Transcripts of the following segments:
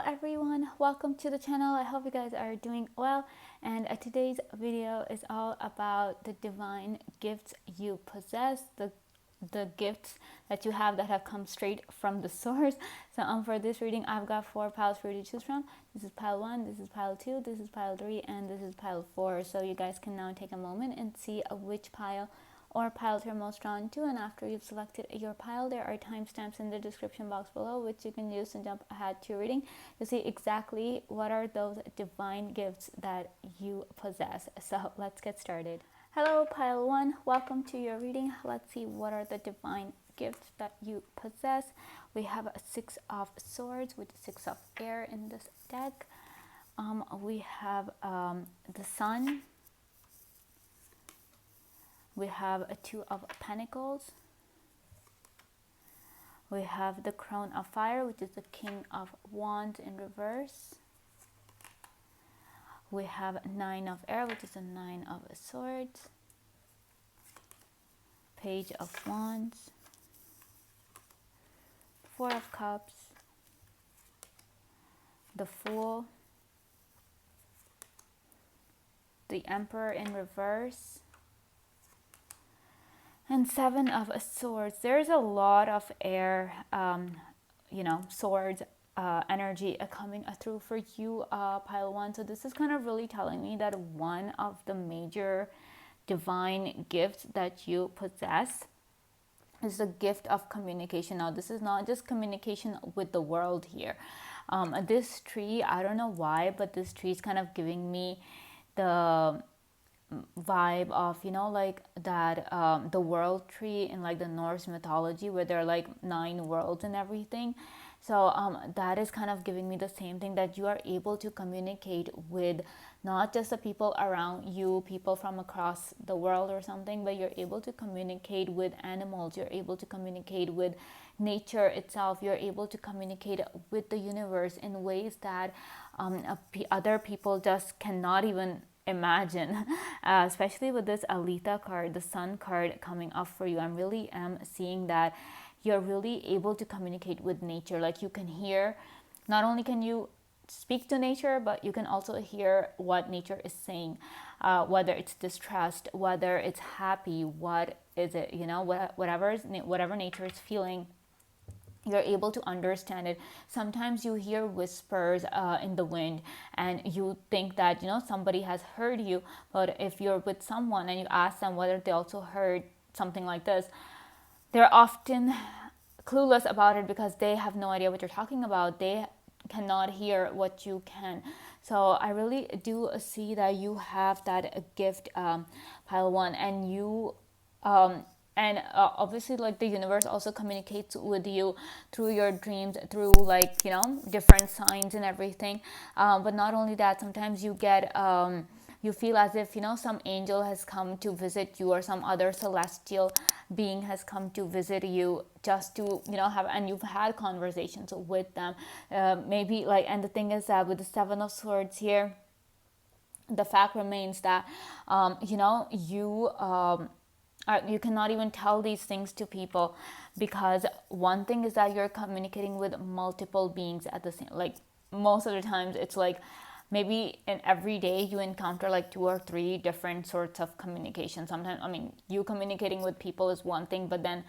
everyone, welcome to the channel. I hope you guys are doing well, and today's video is all about the divine gifts you possess, the gifts that you have that have come straight from the source. So for this reading, I've got 4 piles for you to choose from. This is pile 1, this is pile 2, this is pile 3, and this is pile 4. So you guys can now take a moment and see which pile or piles you're most drawn to, and after you've selected your pile, there are timestamps in the description box below which you can use to jump ahead to your reading to see exactly what are those divine gifts that you possess. So let's get started. Hello pile 1, welcome to your reading. Let's see what are the divine gifts that you possess. We have a 6 of swords with 6 of air in this deck. We have the sun. We have a 2 of pentacles. We have the crown of fire, which is the king of wands in reverse. We have 9 of air, which is a 9 of swords. Page of wands. 4 of cups. The fool. The emperor in reverse. And 7 of swords. There's a lot of air, swords energy coming through for you, pile 1. So this is kind of really telling me that one of the major divine gifts that you possess is the gift of communication. Now, this is not just communication with the world here. This tree, I don't know why, but this tree is kind of giving me the vibe of like that the world tree in like the Norse mythology, where there are like 9 worlds and everything. So that is kind of giving me the same thing, that you are able to communicate with not just the people around you, people from across the world or something, but you're able to communicate with animals, you're able to communicate with nature itself, you're able to communicate with the universe in ways that other people just cannot even imagine. Especially with this Alita card, the sun card coming up for you, I really am seeing that you're really able to communicate with nature. Like, you can hear, not only can you speak to nature, but you can also hear what nature is saying, whether it's distressed, whether it's happy, what is it, whatever nature is feeling, you're able to understand it. Sometimes you hear whispers in the wind, and you think that somebody has heard you, but if you're with someone and you ask them whether they also heard something like this, they're often clueless about it because they have no idea what you're talking about. They cannot hear what you can. So I really do see that you have that gift, pile 1, and you obviously, like, the universe also communicates with you through your dreams, through like different signs and everything. But not only that, sometimes you get you feel as if some angel has come to visit you, or some other celestial being has come to visit you, just to have, and you've had conversations with them, maybe like. And the thing is that with the 7 of swords here, the fact remains that you cannot even tell these things to people, because one thing is that you're communicating with multiple beings at the same, like, most of the times it's like maybe in every day you encounter like 2 or 3 different sorts of communication. Sometimes, you communicating with people is one thing, but then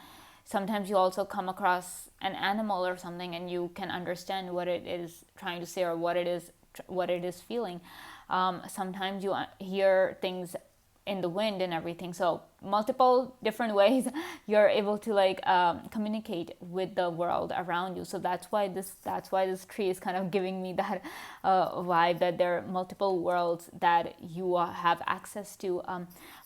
sometimes you also come across an animal or something, and you can understand what it is trying to say, or what it is feeling. Sometimes you hear things in the wind and everything. So multiple different ways you're able to like communicate with the world around you. So that's why this tree is kind of giving me that vibe, that there are multiple worlds that you have access to,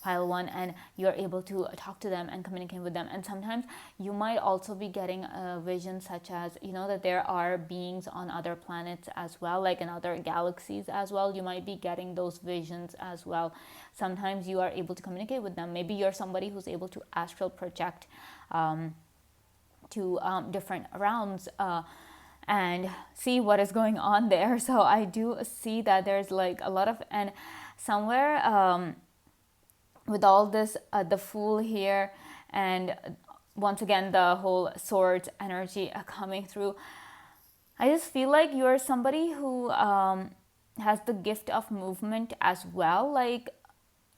pile 1, and you're able to talk to them and communicate with them. And sometimes you might also be getting a vision, such as that there are beings on other planets as well, like in other galaxies as well. You might be getting those visions as well. Sometimes you are able to communicate with them. Maybe you're somebody who's able to astral project to different realms and see what is going on there. So I do see that there's like a lot of, and somewhere with all this, the Fool here, and once again the whole swords energy coming through, I just feel like you're somebody who has the gift of movement as well. Like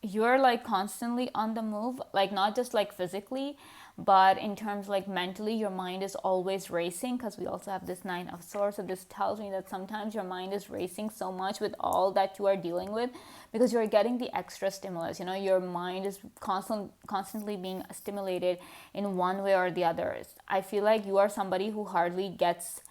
you're like constantly on the move, like not just like physically, but in terms like mentally, your mind is always racing, because we also have this nine of swords. So this tells me that sometimes your mind is racing so much with all that you are dealing with, because you're getting the extra stimulus. You know, your mind is constantly being stimulated in one way or the other. I feel like you are somebody who hardly gets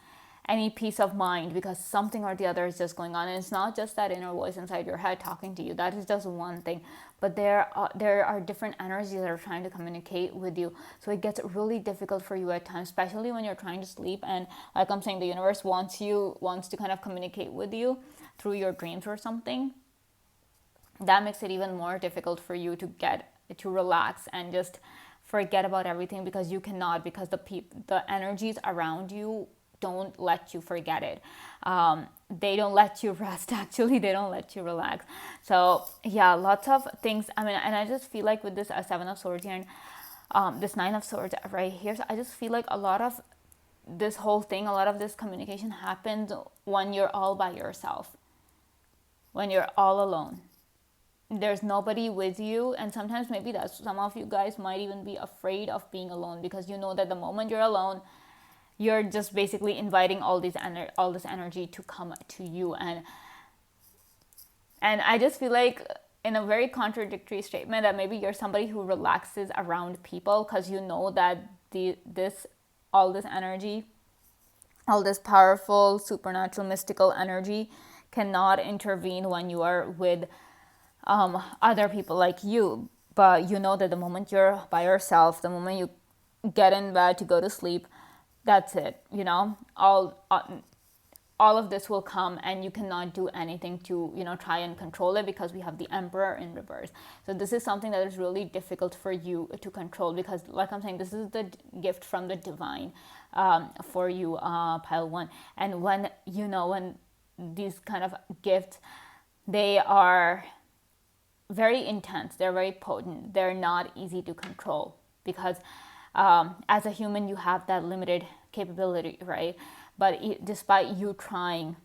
any peace of mind, because something or the other is just going on. And it's not just that inner voice inside your head talking to you, that is just one thing, but there are different energies that are trying to communicate with you. So it gets really difficult for you at times, especially when you're trying to sleep, and like I'm saying, the universe wants to kind of communicate with you through your dreams or something. That makes it even more difficult for you to relax and just forget about everything, because you cannot, because the energies around you don't let you forget it. They don't let you rest. Actually, they don't let you relax. So yeah, lots of things. I mean, and I just feel like with this Seven of Swords here, and this Nine of Swords right here, so I just feel like a lot of this whole thing, a lot of this communication happens when you're all by yourself, when you're all alone. There's nobody with you, and sometimes maybe that's, some of you guys might even be afraid of being alone, because you know that the moment you're alone, you're just basically inviting all this energy to come to you. And I just feel like, in a very contradictory statement, that maybe you're somebody who relaxes around people, because you know that all this energy, all this powerful supernatural mystical energy cannot intervene when you are with other people like you. But you know that the moment you're by yourself, the moment you get in bed to go to sleep, that's it. You know, all of this will come, and you cannot do anything to, you know, try and control it, because we have the Emperor in reverse. So this is something that is really difficult for you to control, because like I'm saying, this is the gift from the divine for you, pile one. And when, you know, when these kind of gifts, they are very intense, they're very potent, they're not easy to control, because as a human you have that limited capability, right? But despite you trying,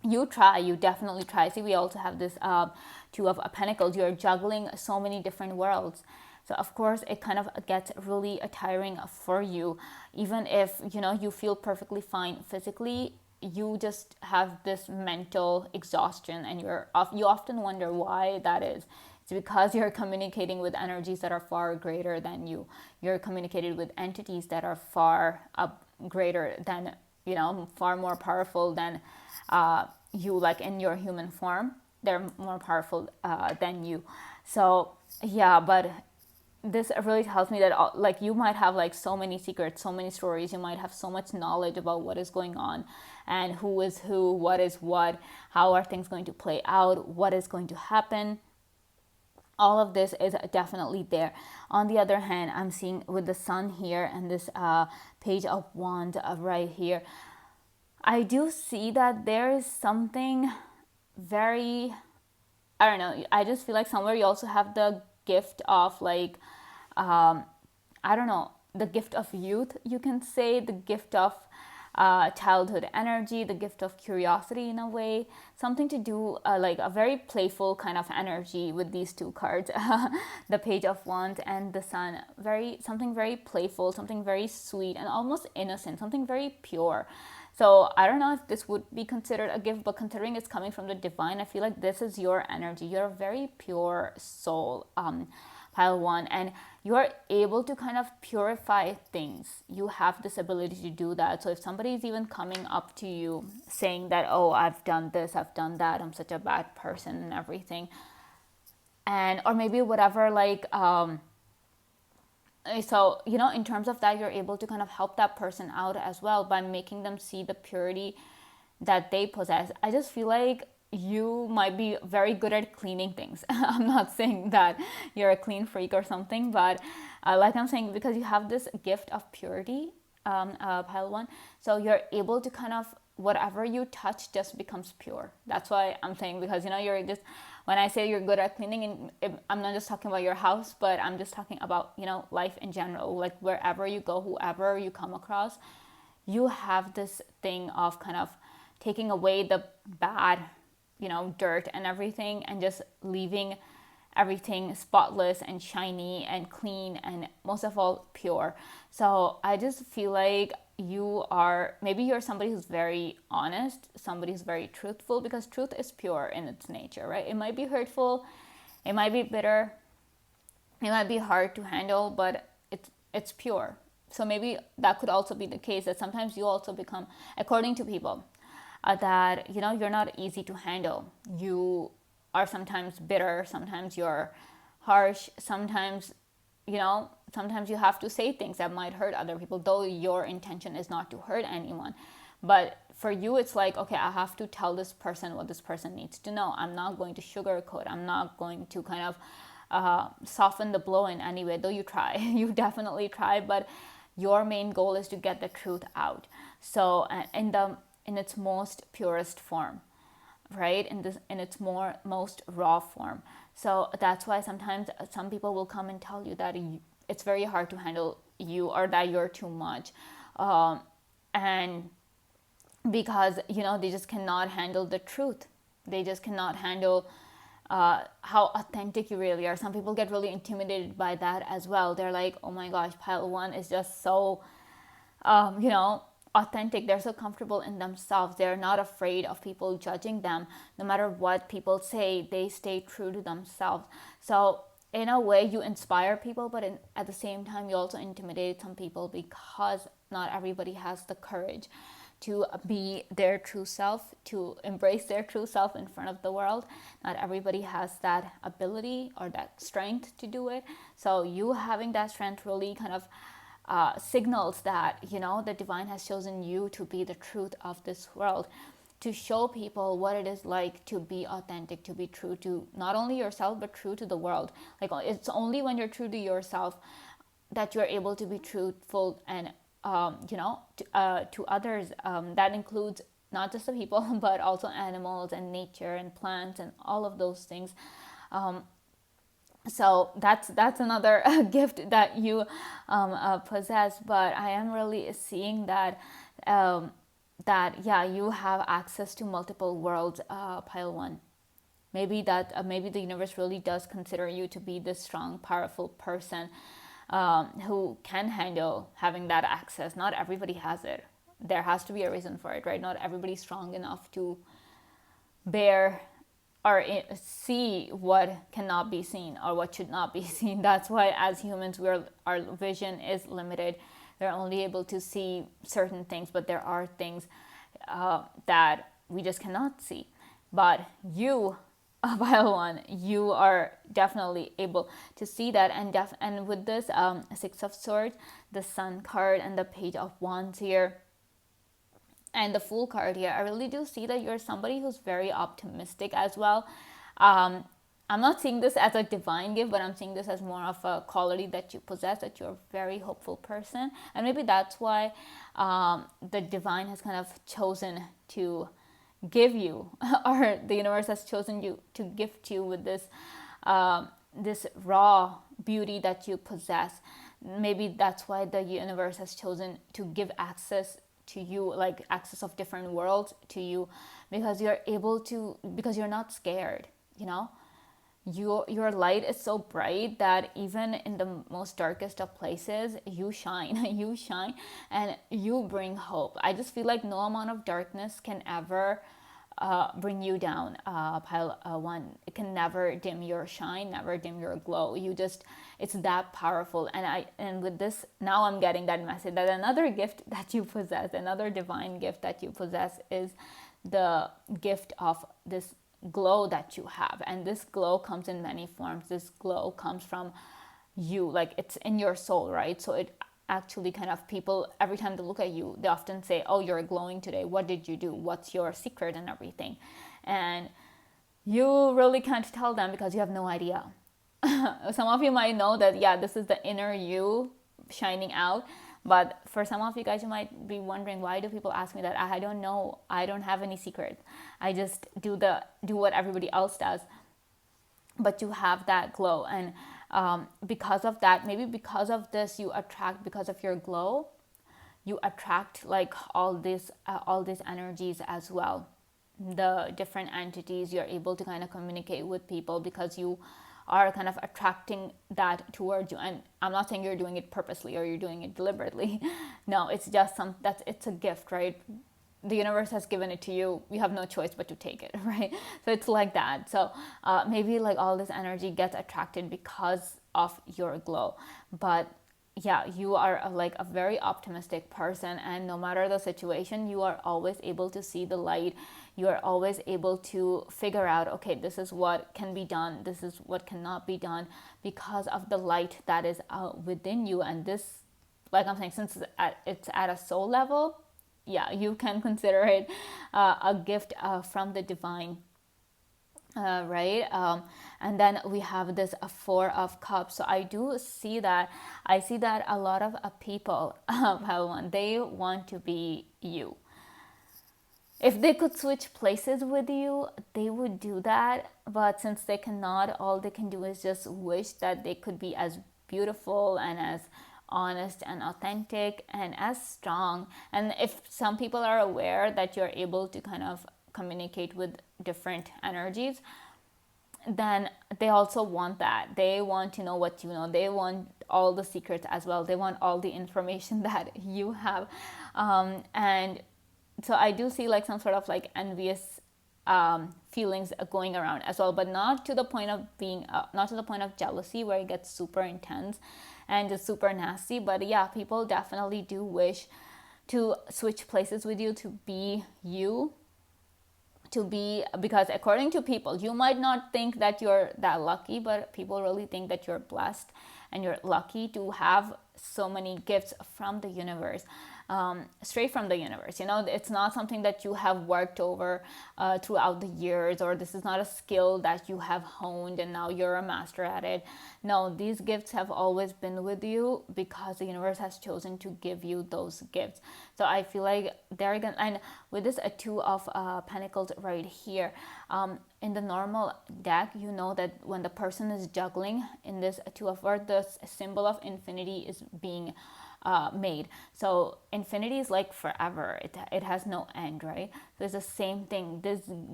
you definitely try. See, we also have this Two of Pentacles. You're juggling so many different worlds, so of course it kind of gets really tiring for you. Even if, you know, you feel perfectly fine physically, you just have this mental exhaustion, and you often wonder why that is. It's because you're communicating with energies that are far greater than you. You're communicating with entities that are far greater than, you know, far more powerful than you, like in your human form. They're more powerful than you. So yeah, but this really tells me that like you might have like so many secrets, so many stories, you might have so much knowledge about what is going on, and who is who, what is what, how are things going to play out, what is going to happen. All of this is definitely there. On the other hand, I'm seeing with the Sun here and this Page of Wands right here, I do see that there is something very, I don't know, I just feel like somewhere you also have the gift of like, I don't know, the gift of youth, you can say, the gift of childhood energy, the gift of curiosity in a way, something to do like a very playful kind of energy with these two cards, the Page of Wands and the Sun. Something very playful, something very sweet and almost innocent, something very pure. So I don't know if this would be considered a gift, but considering it's coming from the divine, I feel like this is your energy. You're a very pure soul, pile one, and you are able to kind of purify things. You have this ability to do that. So if somebody is even coming up to you saying that, oh, I've done this, I've done that, I'm such a bad person and everything, and or maybe whatever, like so, you know, in terms of that, you're able to kind of help that person out as well by making them see the purity that they possess. I just feel like you might be very good at cleaning things. I'm not saying that you're a clean freak or something, but like I'm saying, because you have this gift of purity, pile one, so you're able to kind of, whatever you touch just becomes pure. That's why I'm saying, because, you know, you're just, when I say you're good at cleaning, and I'm not just talking about your house, but I'm just talking about, you know, life in general. Like wherever you go, whoever you come across, you have this thing of kind of taking away the bad, dirt and everything, and just leaving everything spotless and shiny and clean, and most of all pure. So I just feel like maybe you're somebody who's very honest, somebody who's very truthful, because truth is pure in its nature, right? It might be hurtful, it might be bitter, it might be hard to handle, but it's pure. So maybe that could also be the case, that sometimes you also become, according to people, that you're not easy to handle. You are sometimes bitter, sometimes you're harsh, sometimes you have to say things that might hurt other people, though your intention is not to hurt anyone. But for you, it's like, okay, I have to tell this person what this person needs to know. I'm not going to sugarcoat. I'm not going to kind of soften the blow in any way, though you try. You definitely try, but your main goal is to get the truth out. So in its most purest form, right? In its most raw form. So that's why sometimes some people will come and tell you that it's very hard to handle you, or that you're too much, and because they just cannot handle the truth. They just cannot handle how authentic you really are. Some people get really intimidated by that as well. They're like, oh my gosh, pile one is just so authentic. They're so comfortable in themselves. They're not afraid of people judging them. No matter what people say, they stay true to themselves. So in a way, you inspire people, but at the same time, you also intimidate some people, because not everybody has the courage to be their true self, to embrace their true self in front of the world. Not everybody has that ability or that strength to do it. So you having that strength really kind of signals that the divine has chosen you to be the truth of this world, to show people what it is like to be authentic, to be true to not only yourself but true to the world. Like, it's only when you're true to yourself that you're able to be truthful and to others. That includes not just the people but also animals and nature and plants and all of those things. So that's another gift that you possess. But I am really seeing that you have access to multiple worlds, pile one. Maybe the universe really does consider you to be this strong, powerful person who can handle having that access. Not everybody has it. There has to be a reason for it, right? Not everybody's strong enough to bear or see what cannot be seen or what should not be seen. That's why as humans, our vision is limited. We're only able to see certain things, but there are things that we just cannot see. But you, one, you are definitely able to see that. And with this Six of Swords, the Sun card, and the Page of Wands here, and the Fool card here, I really do see that you're somebody who's very optimistic as well. I'm not seeing this as a divine gift, but I'm seeing this as more of a quality that you possess, that you're a very hopeful person. And maybe that's why the divine has kind of chosen to give you, or the universe has chosen you to gift you with this this raw beauty that you possess. Maybe that's why the universe has chosen to give access to you, like access of different worlds to you, because because you're not scared. Your light is so bright that even in the most darkest of places, you shine. You shine, and you bring hope. I just feel like no amount of darkness can ever bring you down, pile one. It can never dim your shine, never dim your glow. It's that powerful. And with this, now I'm getting that message that another gift that you possess, another divine gift that you possess, is the gift of this glow that you have. And this glow comes in many forms. This glow comes from you, like it's in your soul, right? So it actually kind of, people, every time they look at you, they often say, oh, you're glowing today. What did you do? What's your secret and everything? And you really can't tell them because you have no idea. Some of you might know that, yeah, this is the inner you shining out. But for some of you guys, you might be wondering, why do people ask me that? I don't know. I don't have any secrets. I just do what everybody else does. But you have that glow, and because of that, maybe because of this, you attract, because of your glow, you attract like all these energies as well. The different entities, you're able to kind of communicate with people because you are kind of attracting that towards you. And I'm not saying you're doing it purposely or you're doing it deliberately. No, it's just it's a gift, right? The universe has given it to you. You have no choice but to take it, right? So it's like that. So maybe like all this energy gets attracted because of your glow. But yeah, you are like a very optimistic person, and no matter the situation, you are always able to see the light. You are always able to figure out, okay, this is what can be done, this is what cannot be done, because of the light that is within you. And this, like I'm saying, since it's at a soul level, yeah, you can consider it a gift from the divine, right? And then we have this Four of Cups. So I do see that. I see that a lot of people, they want to be you. If they could switch places with you, they would do that. But since they cannot, all they can do is just wish that they could be as beautiful and as honest and authentic and as strong. And if some people are aware that you're able to kind of communicate with different energies, then they also want that. They want to know what you know. They want all the secrets as well. They want all the information that you have. And so I do see like some sort of like envious feelings going around as well, but not to the point of being, not to the point of jealousy where it gets super intense and just super nasty. But yeah, people definitely do wish to switch places with you, to be you, to be, because according to people, you might not think that you're that lucky, but people really think that you're blessed and you're lucky to have so many gifts from the universe, straight from the universe. You know, it's not something that you have worked over throughout the years, or this is not a skill that you have honed and now you're a master at it. No, these gifts have always been with you because the universe has chosen to give you those gifts. So I feel like they're again, and with this a Two of Pentacles right here, in the normal deck, you know that when the person is juggling in this Two of Earth, the symbol of infinity is being made. So infinity is like forever. It has no end, right? So it's the same thing.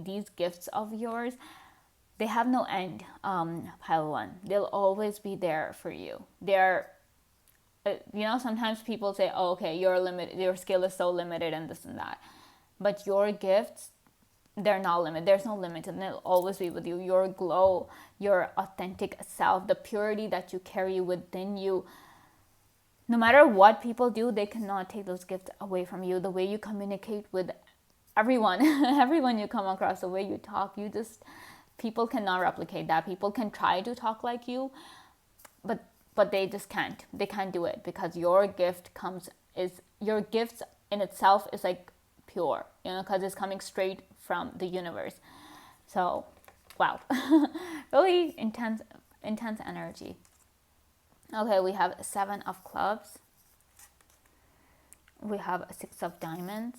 These gifts of yours, they have no end, Pile One. They'll always be there for you. They're, you know, sometimes people say, oh, okay, you're limited, your skill is so limited and this and that. But your gifts, they're not limited. There's no limit, and they'll always be with you. Your glow, your authentic self, the purity that you carry within you, no matter what people do, they cannot take those gifts away from you. The way you communicate with everyone, everyone you come across, the way you talk, people cannot replicate that. People can try to talk like you, but they just can't. They can't do it because your gifts in itself is like pure, you know, because it's coming straight from the universe. So, wow, really intense energy. Okay, we have Seven of Clubs. We have Six of Diamonds.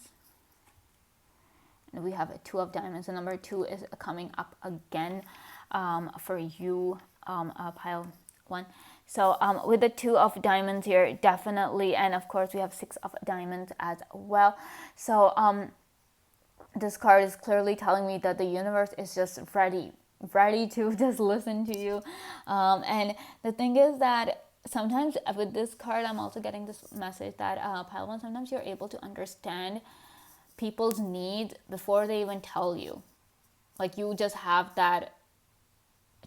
And we have a Two of Diamonds. The number 2 is coming up again for you, Pile One. So with the Two of Diamonds here, definitely, and of course we have Six of Diamonds as well. So this card is clearly telling me that the universe is just ready to just listen to you. And the thing is that sometimes with this card, I'm also getting this message that Pile One, sometimes you're able to understand people's needs before they even tell you. Like you just have that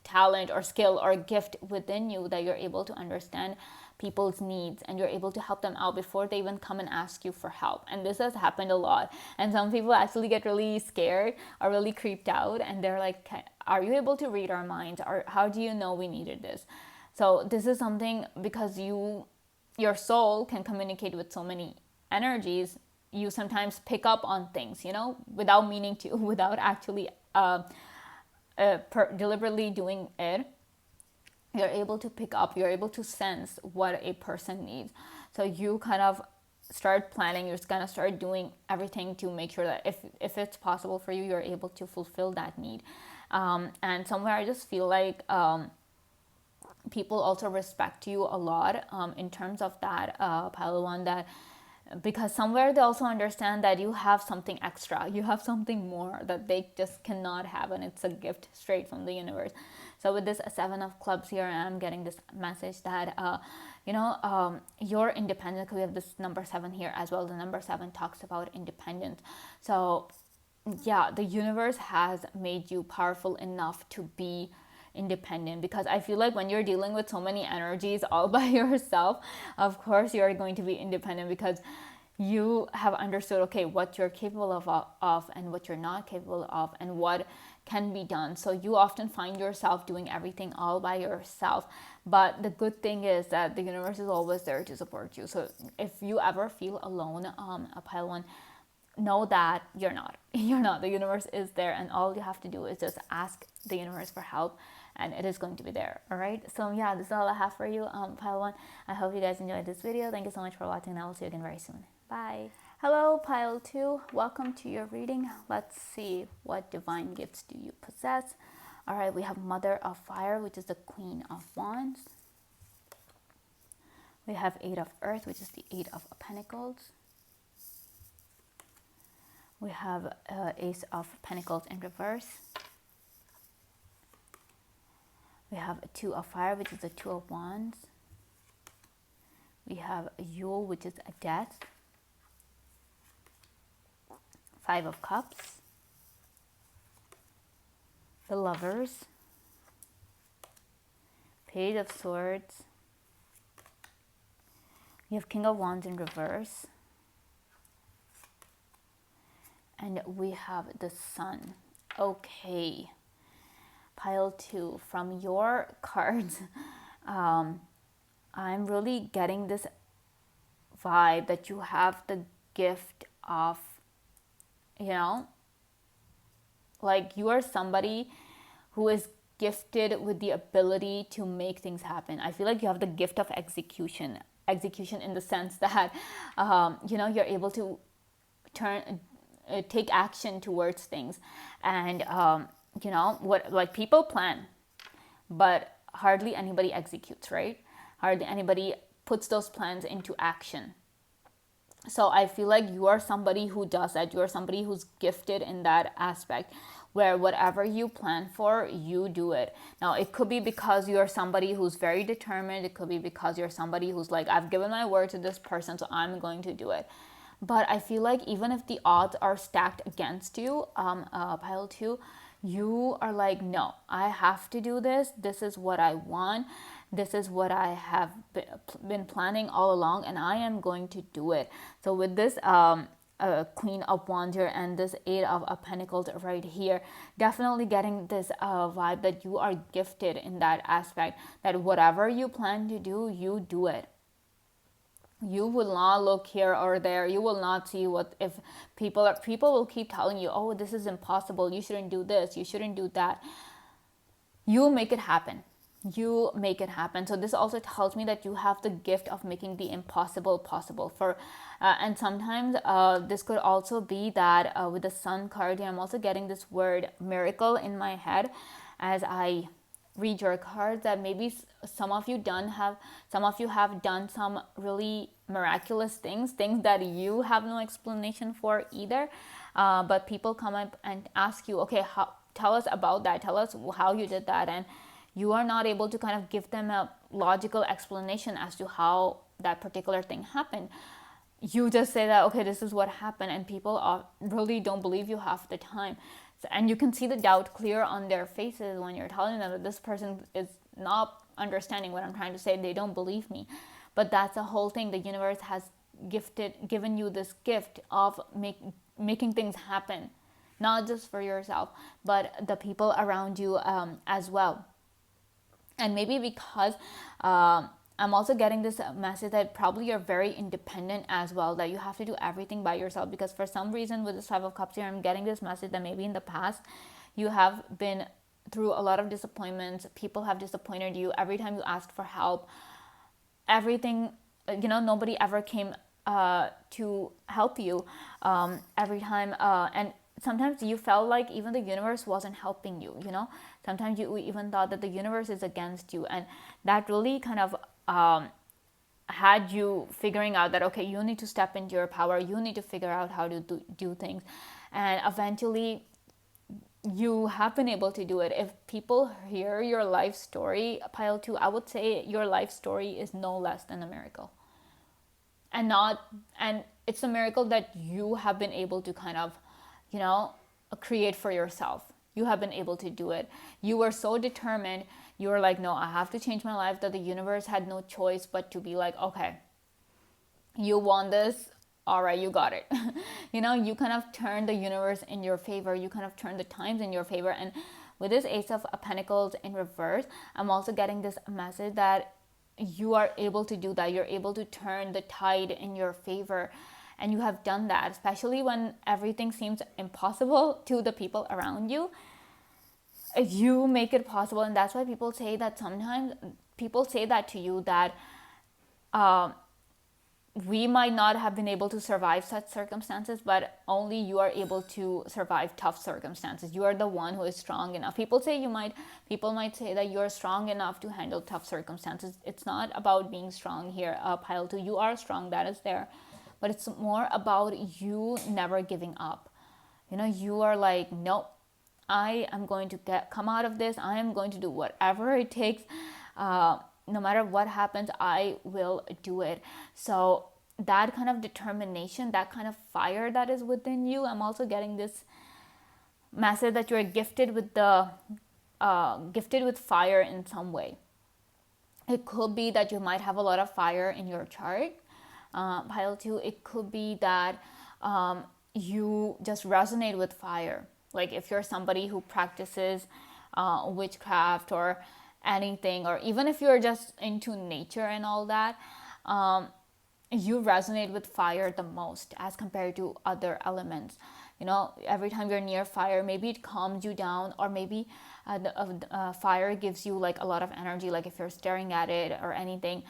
talent or skill or gift within you that you're able to understand people's needs and you're able to help them out before they even come and ask you for help. And this has happened a lot, and some people actually get really scared or really creeped out, and they're like, are you able to read our minds, or how do you know we needed this? So this is something, because your soul can communicate with so many energies, you sometimes pick up on things, you know, without meaning to, without actually deliberately doing it. You're able to pick up, you're able to sense what a person needs. So you kind of start planning, you're just gonna start doing everything to make sure that if it's possible for you, you're able to fulfill that need. And somewhere I just feel like people also respect you a lot in terms of that, Pile One, that because somewhere they also understand that you have something extra, you have something more that they just cannot have, and it's a gift straight from the universe. So with this Seven of Clubs here, I'm getting this message that you're independent. We have this number 7 here as well. The number 7 talks about independence. So yeah, the universe has made you powerful enough to be independent, because I feel like when you're dealing with so many energies all by yourself, of course you're going to be independent, because you have understood, okay, what you're capable of and what you're not capable of, and what can be done. So you often find yourself doing everything all by yourself, but the good thing is that the universe is always there to support you. So if you ever feel alone, a pile one, know that you're not. You're not. The universe is there, and all you have to do is just ask the universe for help, and it is going to be there. All right. So yeah, this is all I have for you, pile one. I hope you guys enjoyed this video. Thank you so much for watching, and I will see you again very soon. Bye. Hello, pile two. Welcome to your reading. Let's see, what divine gifts do you possess? All right, we have Mother of Fire, which is the Queen of Wands. We have Eight of Earth, which is the Eight of Pentacles. We have Ace of Pentacles in reverse. We have Two of Fire, which is the Two of Wands. We have Yule, which is a Death. Five of Cups. The Lovers. Page of Swords. We have King of Wands in reverse. And we have the Sun. Okay. Pile two. From your cards, I'm really getting this vibe that you have the gift of, like you are somebody who is gifted with the ability to make things happen. I feel like you have the gift of execution in the sense that, you're able to take action towards things. And, what, like people plan, but hardly anybody executes, right? Hardly anybody puts those plans into action. So I feel like you are somebody who does that. You are somebody who's gifted in that aspect, where whatever you plan for, you do it. Now, it could be because you're somebody who's very determined. It could be because you're somebody who's like, I've given my word to this person, so I'm going to do it. But I feel like even if the odds are stacked against you, pile two, you are like, no, I have to do this. This is what I want. This is what I have been planning all along, and I am going to do it. So with this Queen of Wands here and this Eight of Pentacles right here, definitely getting this vibe that you are gifted in that aspect, that whatever you plan to do, you do it. You will not look here or there. You will not see what if people will keep telling you, oh, this is impossible, you shouldn't do this, you shouldn't do that. You make it happen. You make it happen. So this also tells me that you have the gift of making the impossible possible. And sometimes this could also be that with the Sun card here, I'm also getting this word miracle in my head as I read your cards, that maybe some of you have done some really miraculous things that you have no explanation for either, but people come up and ask you, okay, tell us about that, tell us how you did that, and you are not able to kind of give them a logical explanation as to how that particular thing happened. You just say that, okay, this is what happened, and people really don't believe you half the time. And you can see the doubt clear on their faces when you're telling them that this person is not understanding what I'm trying to say. They don't believe me. But that's the whole thing. The universe has given you this gift of making things happen, not just for yourself, but the people around you as well. And maybe because I'm also getting this message that probably you're very independent as well, that you have to do everything by yourself, because for some reason with this Five of Cups here, I'm getting this message that maybe in the past you have been through a lot of disappointments. People have disappointed you. Every time you asked for help, everything, nobody ever came to help you every time. And sometimes you felt like even the universe wasn't helping you, Sometimes you even thought that the universe is against you. And that really kind of had you figuring out that, okay, you need to step into your power, you need to figure out how to do things, and eventually you have been able to do it. If people hear your life story, pile 2, I would say your life story is no less than a miracle. And it's a miracle that you have been able to kind of, you know, create for yourself. You have been able to do it. You were so determined. You were like, no, I have to change my life, that the universe had no choice but to be like, okay, you want this, all right, you got it. You kind of turn the universe in your favor, you kind of turn the times in your favor. And with this Ace of Pentacles in reverse, I'm also getting this message that you are able to do that. You're able to turn the tide in your favor, and you have done that, especially when everything seems impossible to the people around you. You make it possible. And that's why people say that sometimes people say that to you, that we might not have been able to survive such circumstances, but only you are able to survive tough circumstances. You are the one who is strong enough. People might say that you're strong enough to handle tough circumstances. It's not about being strong here, pile 2. You are strong, that is there, but it's more about you never giving up. You are like, nope, I am going to come out of this. I am going to do whatever it takes. No matter what happens, I will do it. So that kind of determination, that kind of fire that is within you. I'm also getting this message that you're gifted with fire in some way. It could be that you might have a lot of fire in your chart, pile 2. It could be that you just resonate with fire. Like if you're somebody who practices witchcraft or anything, or even if you're just into nature and all that, you resonate with fire the most as compared to other elements. Every time you're near fire, maybe it calms you down, or maybe fire gives you like a lot of energy, like if you're staring at it or anything.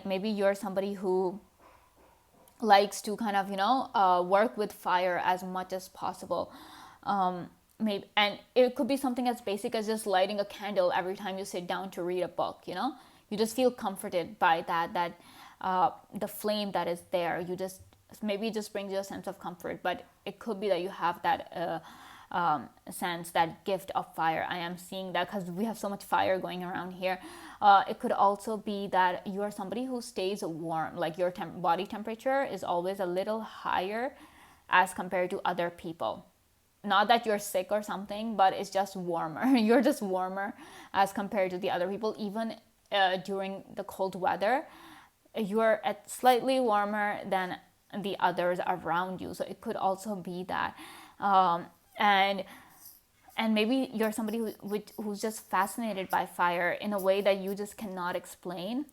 Maybe you're somebody who likes to kind of work with fire as much as possible. Maybe, and it could be something as basic as just lighting a candle every time you sit down to read a book. You just feel comforted by that the flame that is there. Maybe it just brings you a sense of comfort. But it could be that you have that sense, that gift of fire. I am seeing that because we have so much fire going around here. It could also be that you are somebody who stays warm, like your body temperature is always a little higher as compared to other people. Not that you're sick or something, but it's just warmer. You're just warmer as compared to the other people. Even during the cold weather, you're at slightly warmer than the others around you. So it could also be that. And maybe you're somebody who's just fascinated by fire in a way that you just cannot explain.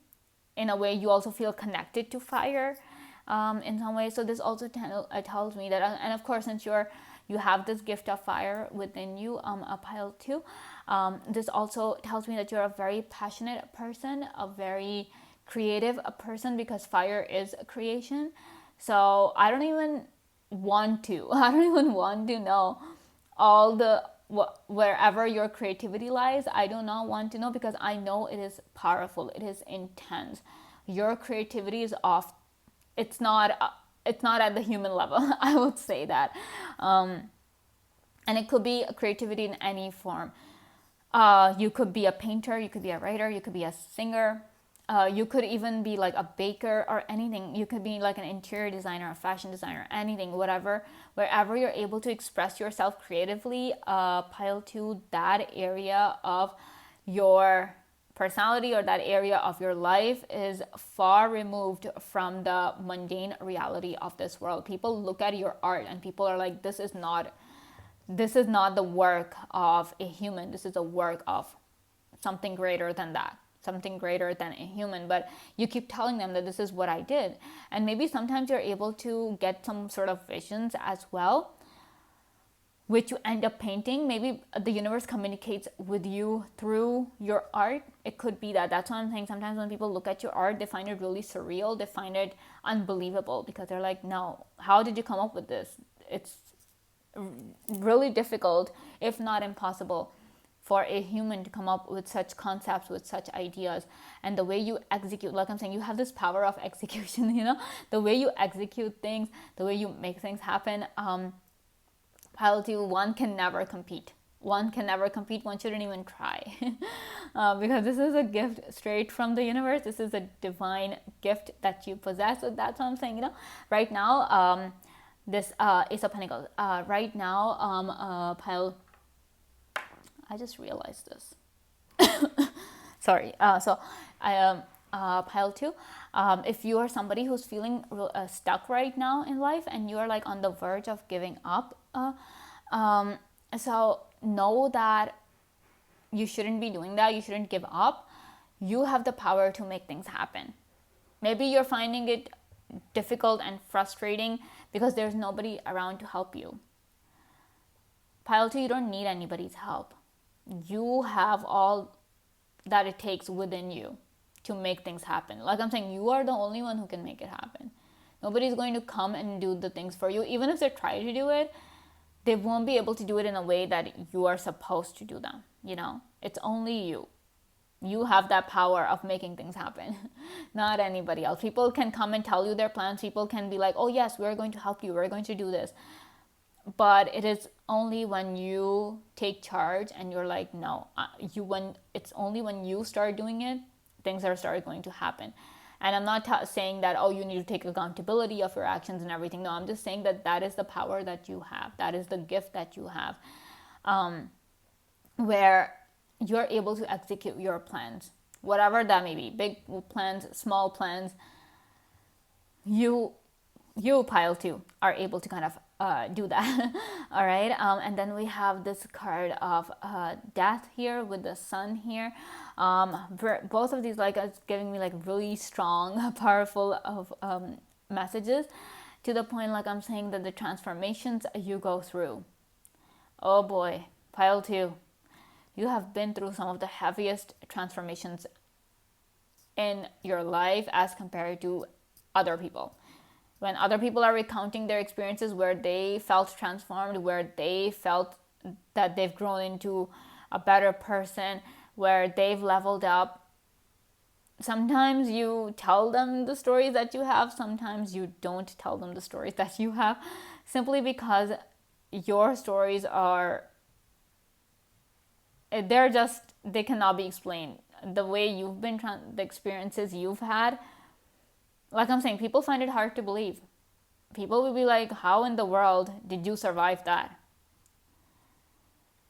In a way, you also feel connected to fire in some way. So this also tells me that, and of course, since you have this gift of fire within you, a pile 2. This also tells me that you're a very passionate person, a very creative person, because fire is a creation. So I don't even want to know all the wherever your creativity lies. I do not want to know, because I know it is powerful. It is intense. Your creativity is off. It's not at the human level. I would say that. And it could be a creativity in any form. You could be a painter, you could be a writer, you could be a singer, you could even be like a baker or anything. You could be like an interior designer, a fashion designer, anything, whatever. Wherever you're able to express yourself creatively, pile 2, that area of your personality or that area of your life is far removed from the mundane reality of this world. People look at your art and people are like, this is not the work of a human. This is a work of something greater than that, something greater than a human. But you keep telling them that this is what I did. And maybe sometimes you're able to get some sort of visions as well, which you end up painting. Maybe the universe communicates with you through your art. It could be that. That's what I'm saying. Sometimes when people look at your art, they find it really surreal. They find it unbelievable, because they're like, no, how did you come up with this? It's really difficult, if not impossible, for a human to come up with such concepts, with such ideas, and the way you execute, like I'm saying, you have this power of execution, the way you execute things, the way you make things happen. Pile 2, one can never compete. One can never compete. One shouldn't even try. Because this is a gift straight from the universe. This is a divine gift that you possess. So that's what I'm saying, right now, this Ace of Pentacles. Right now, Pile, I just realized this. Sorry. So I Pile 2, if you are somebody who's feeling stuck right now in life and you are like on the verge of giving up, so know that you shouldn't be doing that. You shouldn't give up. You have the power to make things happen. Maybe you're finding it difficult and frustrating because there's nobody around to help you. Pile 2, you don't need anybody's help. You have all that it takes within you to make things happen. Like I'm saying, you are the only one who can make it happen. Nobody's going to come and do the things for you. Even if they try to do it, they won't be able to do it in a way that you are supposed to do them. It's only you. You have that power of making things happen, not anybody else. People can come and tell you their plans. People can be like, oh yes, we're going to help you. We're going to do this. But it is only when you take charge and you're like, no, it's only when you start doing it, things are starting going to happen. And I'm not saying that, you need to take accountability of your actions and everything. No, I'm just saying that is the power that you have. That is the gift that you have, where you're able to execute your plans, whatever that may be, big plans, small plans. You Pile 2 are able to kind of do that. All right. And then we have this card of death here with the sun here. Both of these, like, it's giving me like really strong, powerful of messages, to the point, like I'm saying, that the transformations you go through. Oh boy, Pile 2, you have been through some of the heaviest transformations in your life as compared to other people. When other people are recounting their experiences where they felt transformed, where they felt that they've grown into a better person, where they've leveled up, sometimes you tell them the stories that you have, sometimes you don't tell them the stories that you have, simply because your stories they cannot be explained. The way you've been, the experiences you've had, like I'm saying, people find it hard to believe. People will be like, how in the world did you survive that?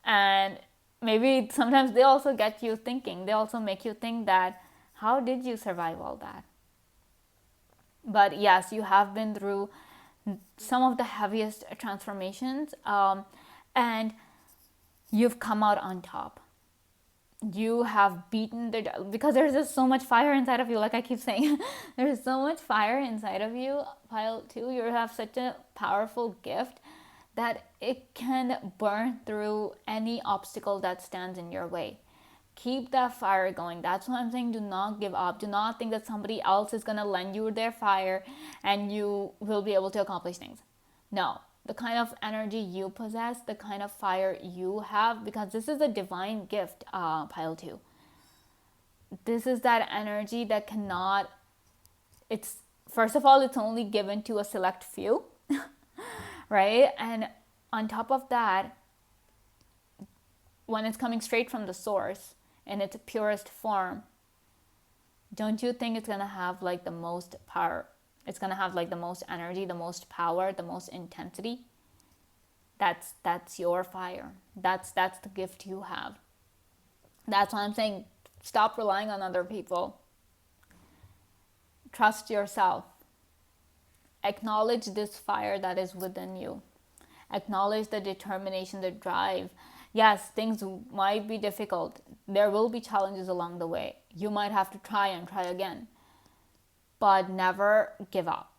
And maybe sometimes they also get you thinking. They also make you think that, how did you survive all that? But yes, you have been through some of the heaviest transformations, and you've come out on top. You have beaten because there's just so much fire inside of you. Like I keep saying, there's so much fire inside of you. Pile 2, you have such a powerful gift that it can burn through any obstacle that stands in your way. Keep that fire going. That's what I'm saying. Do not give up. Do not think that somebody else is going to lend you their fire and you will be able to accomplish things. No. The kind of energy you possess, the kind of fire you have, because this is a divine gift, Pile 2. This is that energy that first of all, it's only given to a select few, right? And on top of that, when it's coming straight from the source in its purest form, don't you think it's going to have like the most power? It's going to have like the most energy, the most power, the most intensity. That's your fire. That's the gift you have. That's why I'm saying, stop relying on other people. Trust yourself. Acknowledge this fire that is within you. Acknowledge the determination, the drive. Yes, things might be difficult. There will be challenges along the way. You might have to try and try again. But never give up.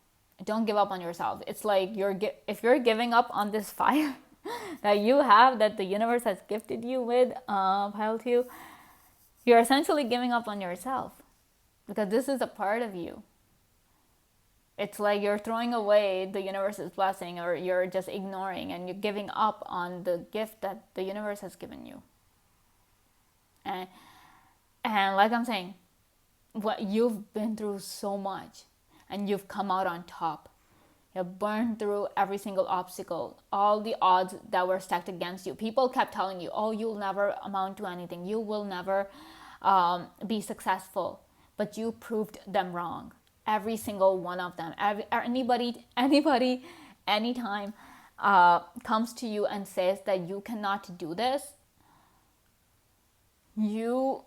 Don't give up on yourself. It's like if you're giving up on this fire that you have, that the universe has gifted you with, Pile 2, you're essentially giving up on yourself, because this is a part of you. It's like you're throwing away the universe's blessing, or you're just ignoring and you're giving up on the gift that the universe has given you. And like I'm saying, what you've been through so much, and you've come out on top. You've burned through every single obstacle, all the odds that were stacked against you. People kept telling you, oh, you'll never amount to anything, you will never be successful. But you proved them wrong, every single one of them. Anybody anytime comes to you and says that you cannot do this, you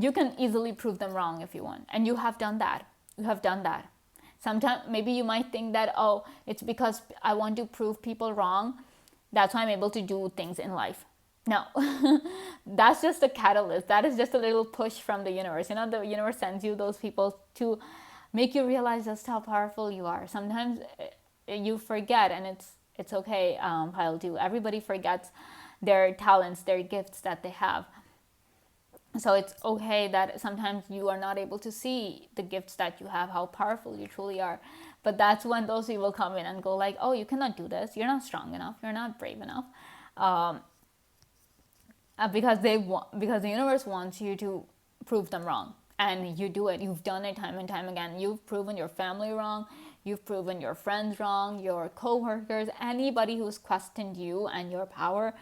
can easily prove them wrong if you want. And you have done that. Sometimes maybe you might think that, oh, it's because I want to prove people wrong, that's why I'm able to do things in life. No. That's just a catalyst. That is just a little push from the universe. The universe sends you those people to make you realize just how powerful you are. Sometimes you forget, and it's okay. Pile 2, everybody forgets their talents, their gifts that they have. So it's okay that sometimes you are not able to see the gifts that you have, how powerful you truly are. But that's when those people come in and go like, oh, you cannot do this, you're not strong enough, you're not brave enough, because the universe wants you to prove them wrong. And you do it. You've done it time and time again. You've proven your family wrong, you've proven your friends wrong, your co-workers, anybody who's questioned you and your power,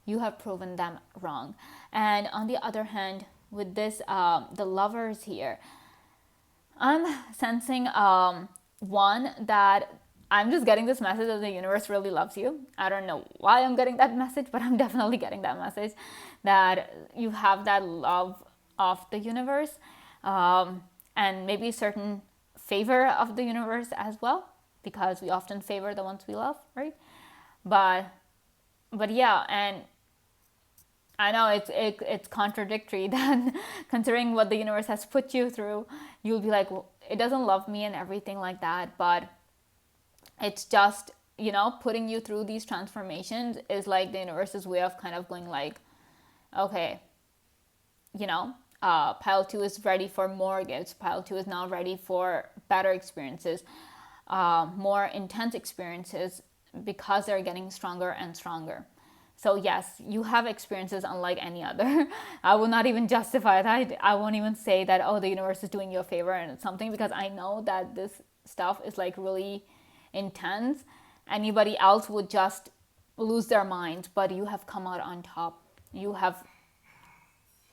you have proven them wrong. And on the other hand, with this, the Lovers here, I'm sensing one, that I'm just getting this message that the universe really loves you. I don't know why I'm getting that message, but I'm definitely getting that message that you have that love of the universe, and maybe certain favor of the universe as well, because we often favor the ones we love, right? But yeah, and I know it's contradictory that considering what the universe has put you through, you'll be like, well, it doesn't love me and everything like that. But it's just, putting you through these transformations is like the universe's way of kind of going like, okay, Pile 2 is ready for more gifts. Pile 2 is now ready for better experiences, more intense experiences, because they're getting stronger and stronger. So yes, you have experiences unlike any other. I will not even justify that. I won't even say that, oh, the universe is doing you a favor and it's something, because I know that this stuff is like really intense. Anybody else would just lose their minds, but you have come out on top. You have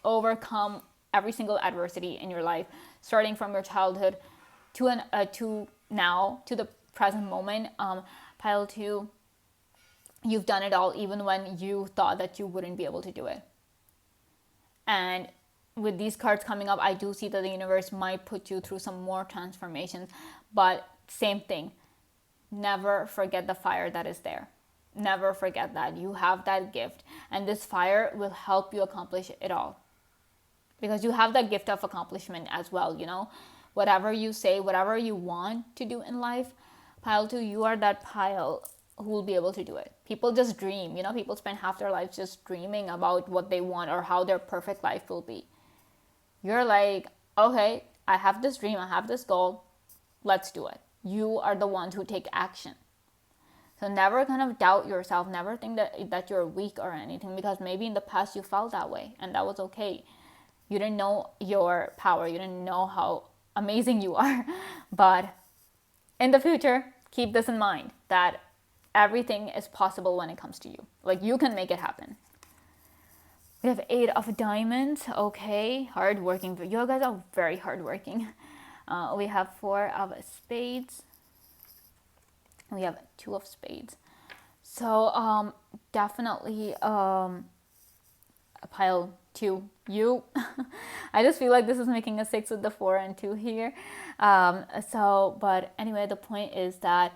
overcome every single adversity in your life, starting from your childhood to now, to the present moment. Pile 2, you've done it all, even when you thought that you wouldn't be able to do it. And with these cards coming up, I do see that the universe might put you through some more transformations. But same thing, never forget the fire that is there. Never forget that you have that gift, and this fire will help you accomplish it all, because you have that gift of accomplishment as well. Whatever you say, whatever you want to do in life, Pile 2, you are that pile who will be able to do it. People just dream. People spend half their lives just dreaming about what they want or how their perfect life will be. You're like, okay, I have this dream, I have this goal, let's do it. You are the ones who take action. So never kind of doubt yourself, never think that you're weak or anything, because maybe in the past you felt that way, and that was okay. You didn't know your power, you didn't know how amazing you are. But in the future, keep this in mind, that everything is possible when it comes to you. Like, you can make it happen. We have 8 of Diamonds. Okay, hardworking. You guys are very hardworking. We have 4 of Spades. We have 2 of Spades. So definitely Pile 2, you. I just feel like this is making a 6 with the 4 and 2 here. But anyway, the point is that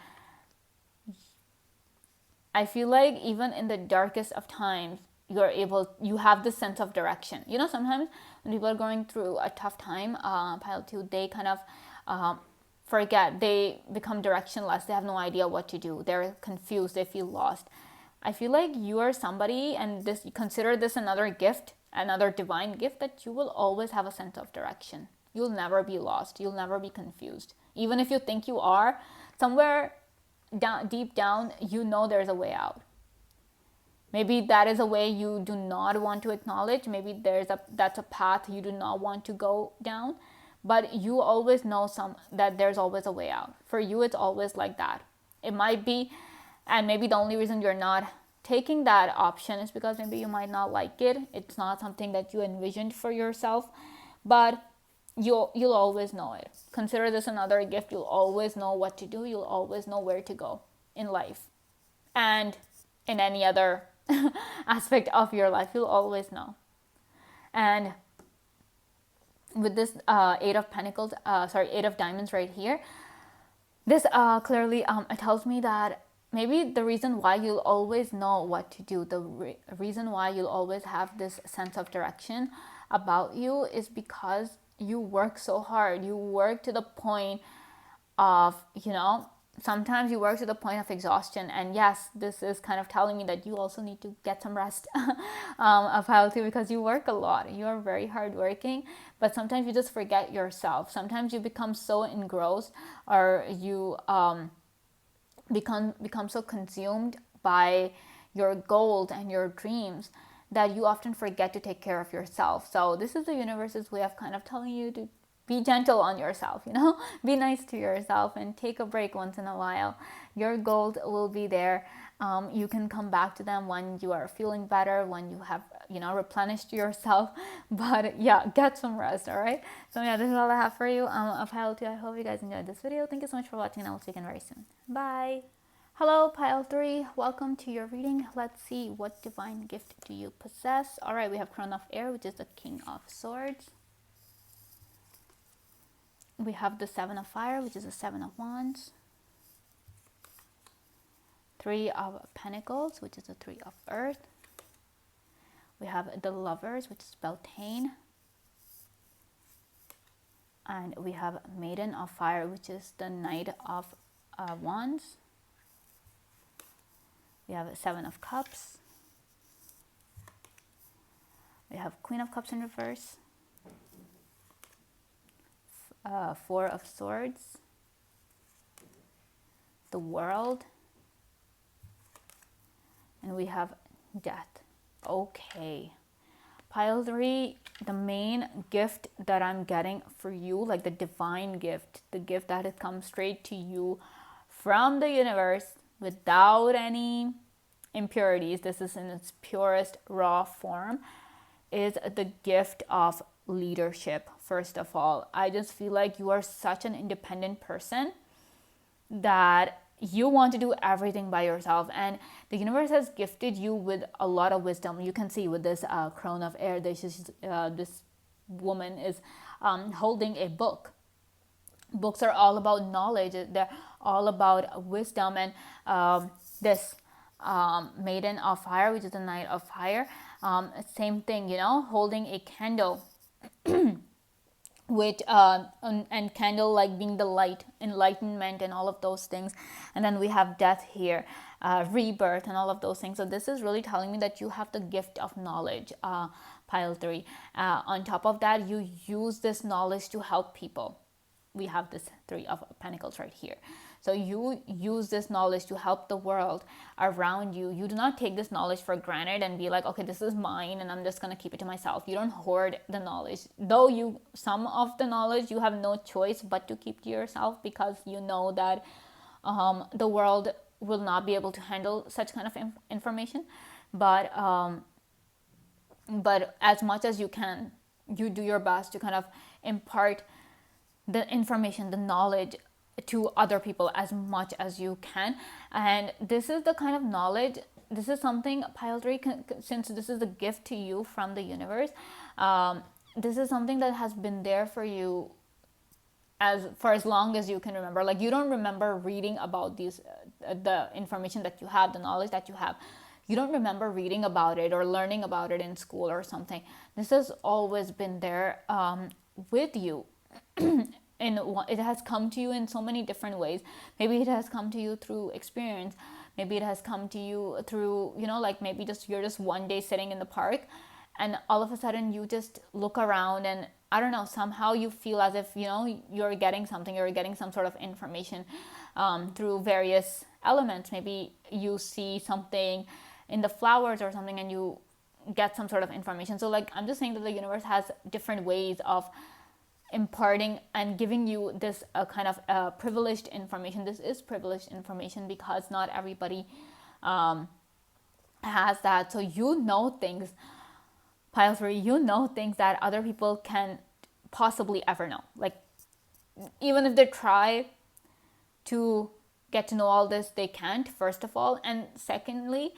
I feel like even in the darkest of times, you have this sense of direction. Sometimes when people are going through a tough time, Pile 2, they kind of forget, they become directionless, they have no idea what to do, they're confused, they feel lost. I feel like you are somebody, and consider this another gift, another divine gift, that you will always have a sense of direction. You'll never be lost, you'll never be confused. Even if you think you are, somewhere deep down, there's a way out. Maybe that is a way you do not want to acknowledge. Maybe that's a path you do not want to go down. But you always know that there's always a way out. For you, it's always like that. It might be, and maybe the only reason you're not taking that option is because maybe you might not like it. It's not something that you envisioned for yourself, but you'll always know it. Consider this another gift. You'll always know what to do. You'll always know where to go in life, and in any other aspect of your life, you'll always know. And with this eight of diamonds right here, this clearly it tells me that maybe the reason why you'll always know what to do, the reason why you'll always have this sense of direction about you is because you work so hard. You work to the point of, sometimes you work to the point of exhaustion. And yes, this is kind of telling me that you also need to get some rest of healthy, because you work a lot. You are very hardworking, but sometimes you just forget yourself. Sometimes you become so engrossed, or you become so consumed by your goals and your dreams that you often forget to take care of yourself. So this is the universe's way of kind of telling you to be gentle on yourself, be nice to yourself and take a break once in a while. Your goals will be there. You can come back to them when you are feeling better, when you have, replenished yourself. But yeah, get some rest, all right? So yeah, this is all I have for you. Pile 2, I hope you guys enjoyed this video. Thank you so much for watching, and I will see you again very soon. Bye. Hello, Pile 3. Welcome to your reading. Let's see, what divine gift do you possess? All right, we have Crown of Air, which is the King of Swords. We have the Seven of Fire, which is the Seven of Wands. Three of Pentacles, which is the Three of Earth. We have the Lovers, which is Beltane. And we have Maiden of Fire, which is the Knight of Wands. We have Seven of Cups. We have Queen of Cups in reverse. Four of Swords. The World. And we have Death. Okay. Pile 3, the main gift that I'm getting for you, like the divine gift, the gift that has come straight to you from the universe without any impurities, this is in its purest raw form, is the gift of leadership. First of all, I just feel like you are such an independent person that you want to do everything by yourself, and the universe has gifted you with a lot of wisdom. You can see with this Crown of Air, this woman is holding a book. Books are all about knowledge. They're all about wisdom. And this Maiden of Fire, which is the Knight of Fire, same thing, holding a candle. Which and candle like being the light, enlightenment, and all of those things. And then we have death here, rebirth, and all of those things. So this is really telling me that you have the gift of knowledge, Pile 3. On top of that, you use this knowledge to help people. We have this Three of Pentacles right here. So you use this knowledge to help the world around you. You do not take this knowledge for granted and be like, okay, this is mine and I'm just going to keep it to myself. You don't hoard the knowledge. Though some of the knowledge you have no choice but to keep to yourself, because you know that the world will not be able to handle such kind of information. But as much as you can, you do your best to kind of impart the information, the knowledge to other people as much as you can. And this is the kind of knowledge, this is something, Pile 3, since this is a gift to you from the universe, this is something that has been there for you for as long as you can remember. Like, you don't remember reading about these the information that you have, the knowledge that you have. You don't remember reading about it or learning about it in school or something. This has always been there with you. And it has come to you in so many different ways. Maybe it has come to you through experience. Maybe it has come to you through, like maybe you're just one day sitting in the park and all of a sudden you just look around and I don't know, somehow you feel as if, you're getting something, you're getting some sort of information through various elements. Maybe you see something in the flowers or something, and you get some sort of information. So like, I'm just saying that the universe has different ways of imparting and giving you this kind of privileged information. This is privileged information because not everybody has that. So you know things, pile 3, you know things that other people can possibly ever know. Like, even if they try to get to know all this, they can't, first of all. And secondly,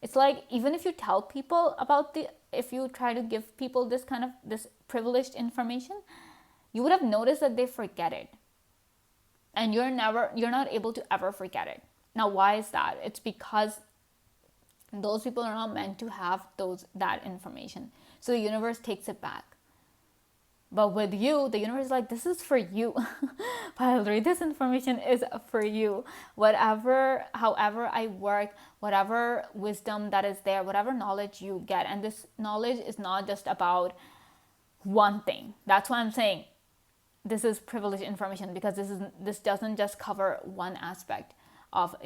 it's like, even if you tell people about if you try to give people this kind of this privileged information, you would have noticed that they forget it, and you're not able to ever forget it. Now, why is that? It's because those people are not meant to have that information, so the universe takes it back. But with you, the universe is like, this is for you. Pile 3, this information is for you. However I work, whatever wisdom that is there, whatever knowledge you get, and this knowledge is not just about one thing. That's why I'm saying this is privileged information, because this doesn't just cover one aspect of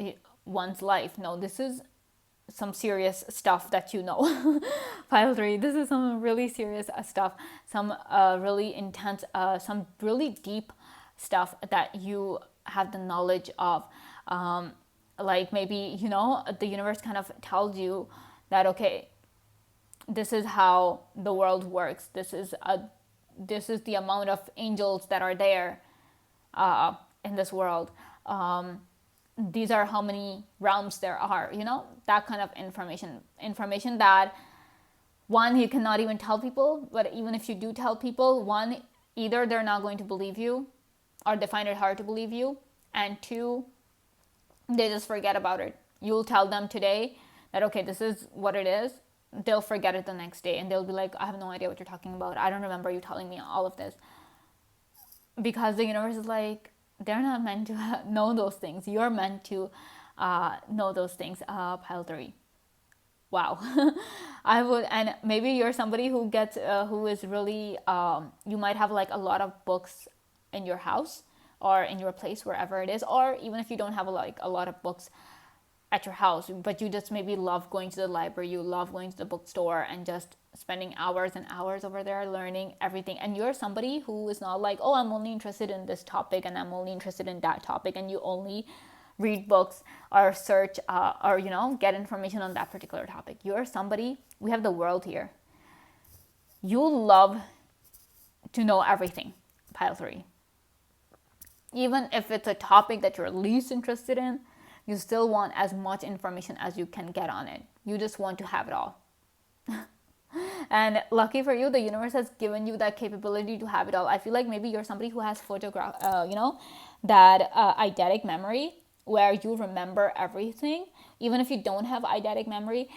one's life. No, this is some serious stuff that you know. Pile 3, this is some really serious stuff, some really intense, some really deep stuff that you have the knowledge of. Like, maybe, the universe kind of tells you that, okay, this is how the world works. This is the amount of angels that are there in this world. These are how many realms there are, that kind of information that, one, you cannot even tell people. But even if you do tell people, one, either they're not going to believe you, or they find it hard to believe you, and two, they just forget about it. You'll tell them today that, okay, this is what it is. They'll forget it the next day, and they'll be like, I have no idea what you're talking about. I don't remember you telling me all of this. Because the universe is like, they're not meant to know those things. You're meant to know those things. Pile 3. Wow. I would, and maybe you're somebody who gets, who is really, you might have like a lot of books in your house or in your place, wherever it is, or even if you don't have a lot of books at your house, but you just maybe love going to the library, you love going to the bookstore and just spending hours and hours over there learning everything. And you're somebody who is not like, oh, I'm only interested in this topic and I'm only interested in that topic, and you only read books or search or get information on that particular topic. You're somebody, we have the world here. You love to know everything, Pile 3. Even if it's a topic that you're least interested in, you still want as much information as you can get on it. You just want to have it all. And lucky for you, the universe has given you that capability to have it all. I feel like maybe you're somebody who has that eidetic memory, where you remember everything, even if you don't have eidetic memory,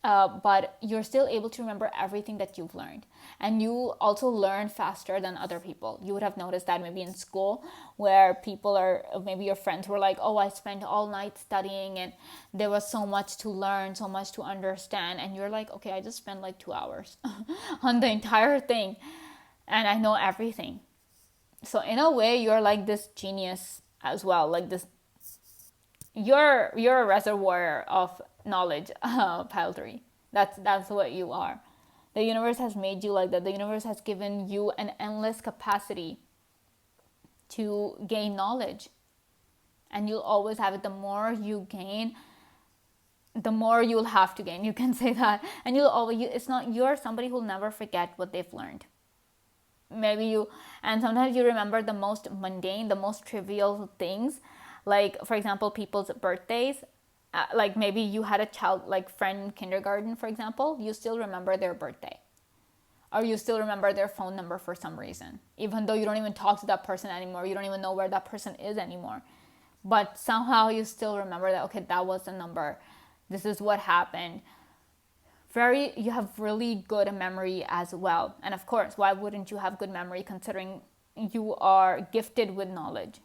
but you're still able to remember everything that you've learned. And you also learn faster than other people. You would have noticed that maybe in school, where people are, maybe your friends were like, oh, I spent all night studying and there was so much to learn, so much to understand. And you're like, okay, I just spent like 2 hours on the entire thing and I know everything. So in a way, you're like this genius as well. Like this, you're a reservoir of knowledge, Pile 3. That's what you are. The universe has made you like that. The universe has given you an endless capacity to gain knowledge, and you'll always have it. The more you gain, the more you'll have to gain. You can say that, and you're somebody who'll never forget what they've learned. And sometimes you remember the most mundane, the most trivial things, like, for example, people's birthdays. Like maybe you had a child, like friend in kindergarten, for example, you still remember their birthday, or you still remember their phone number for some reason, even though you don't even talk to that person anymore, you don't even know where that person is anymore, but somehow you still remember that, okay, that was the number, this is what happened. You have really good memory as well. And of course, why wouldn't you have good memory, considering you are gifted with knowledge,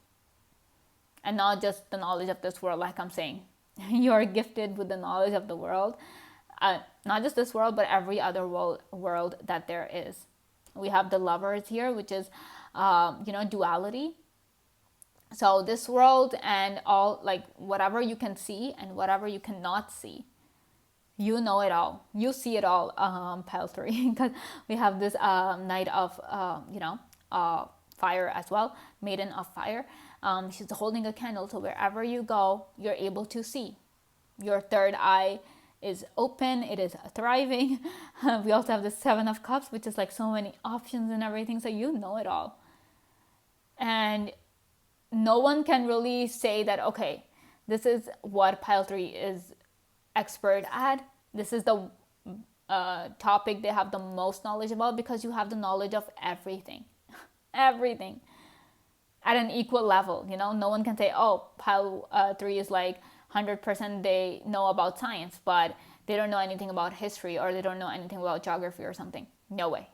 and not just the knowledge of this world, like I'm saying. You're gifted with the knowledge of the world, not just this world, but every other world that there is. We have the Lovers here, which is, duality. So this world and all, like whatever you can see and whatever you cannot see, You know it all. You see it all, pile three, because we have this knight of, fire as well, maiden of fire. She's holding a candle, so wherever you go, you're able to see. Your third eye is open, it is thriving. We also have the Seven of Cups, which is like so many options and everything, so you know it all. And no one can really say that, okay, this is what pile three is expert at. This is the topic they have the most knowledge about, because you have the knowledge of everything. Everything at an equal level. No one can say, oh, pile three is like 100% they know about science, but they don't know anything about history, or they don't know anything about geography or something. No way.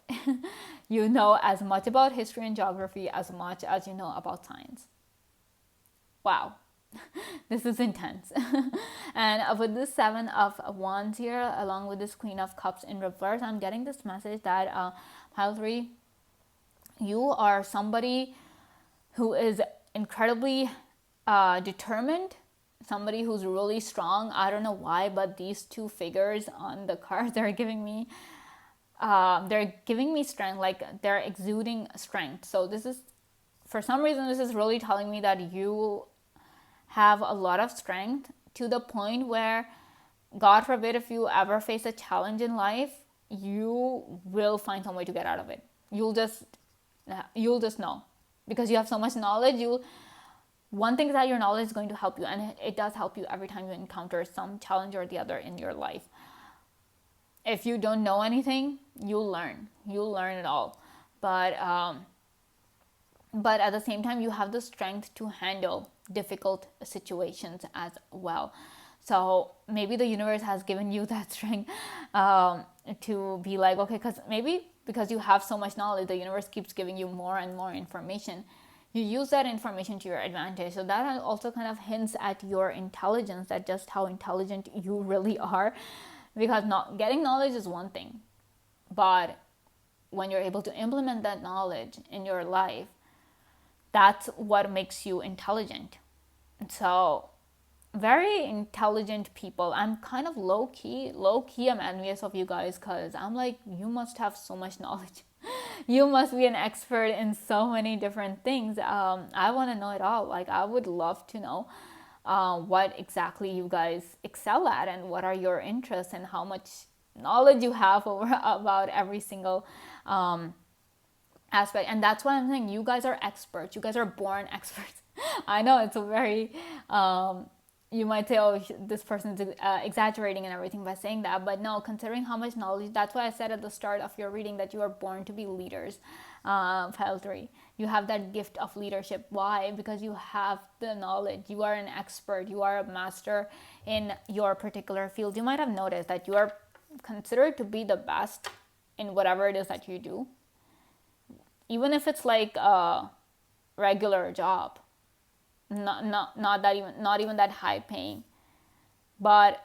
You know as much about history and geography as much as you know about science. Wow. This is intense. And with this Seven of Wands here, along with this Queen of Cups in reverse, I'm getting this message that pile three, you are somebody who is incredibly determined, somebody who's really strong. I don't know why, but these two figures on the cards are giving me strength, like they're exuding strength. So this is, for some reason, this is really telling me that you have a lot of strength, to the point where, God forbid, if you ever face a challenge in life, you will find some way to get out of it. You'll just know, because you have so much knowledge. One thing is that your knowledge is going to help you, and it does help you every time you encounter some challenge or the other in your life. If you don't know anything, you'll learn it all. But at the same time, you have the strength to handle difficult situations as well. So maybe the universe has given you that strength to be like, okay, because you have so much knowledge, the universe keeps giving you more and more information. You use that information to your advantage. So that also kind of hints at your intelligence, at just how intelligent you really are. Because getting knowledge is one thing, but when you're able to implement that knowledge in your life, that's what makes you intelligent. So very intelligent people. I'm kind of low-key I'm envious of you guys, because I'm like, you must have so much knowledge. You must be an expert in so many different things. I want to know it all. Like, I would love to know what exactly you guys excel at, and what are your interests, and how much knowledge you have about every single aspect. And that's why I'm saying you guys are experts. You guys are born experts. I know it's a very you might say, oh, this person's exaggerating and everything by saying that, but no, considering how much knowledge, that's why I said at the start of your reading that you are born to be leaders. Pile 3, you have that gift of leadership. Why? Because you have the knowledge. You are an expert. You are a master in your particular field. You might have noticed that you are considered to be the best in whatever it is that you do, even if it's like a regular job, not even that high paying, but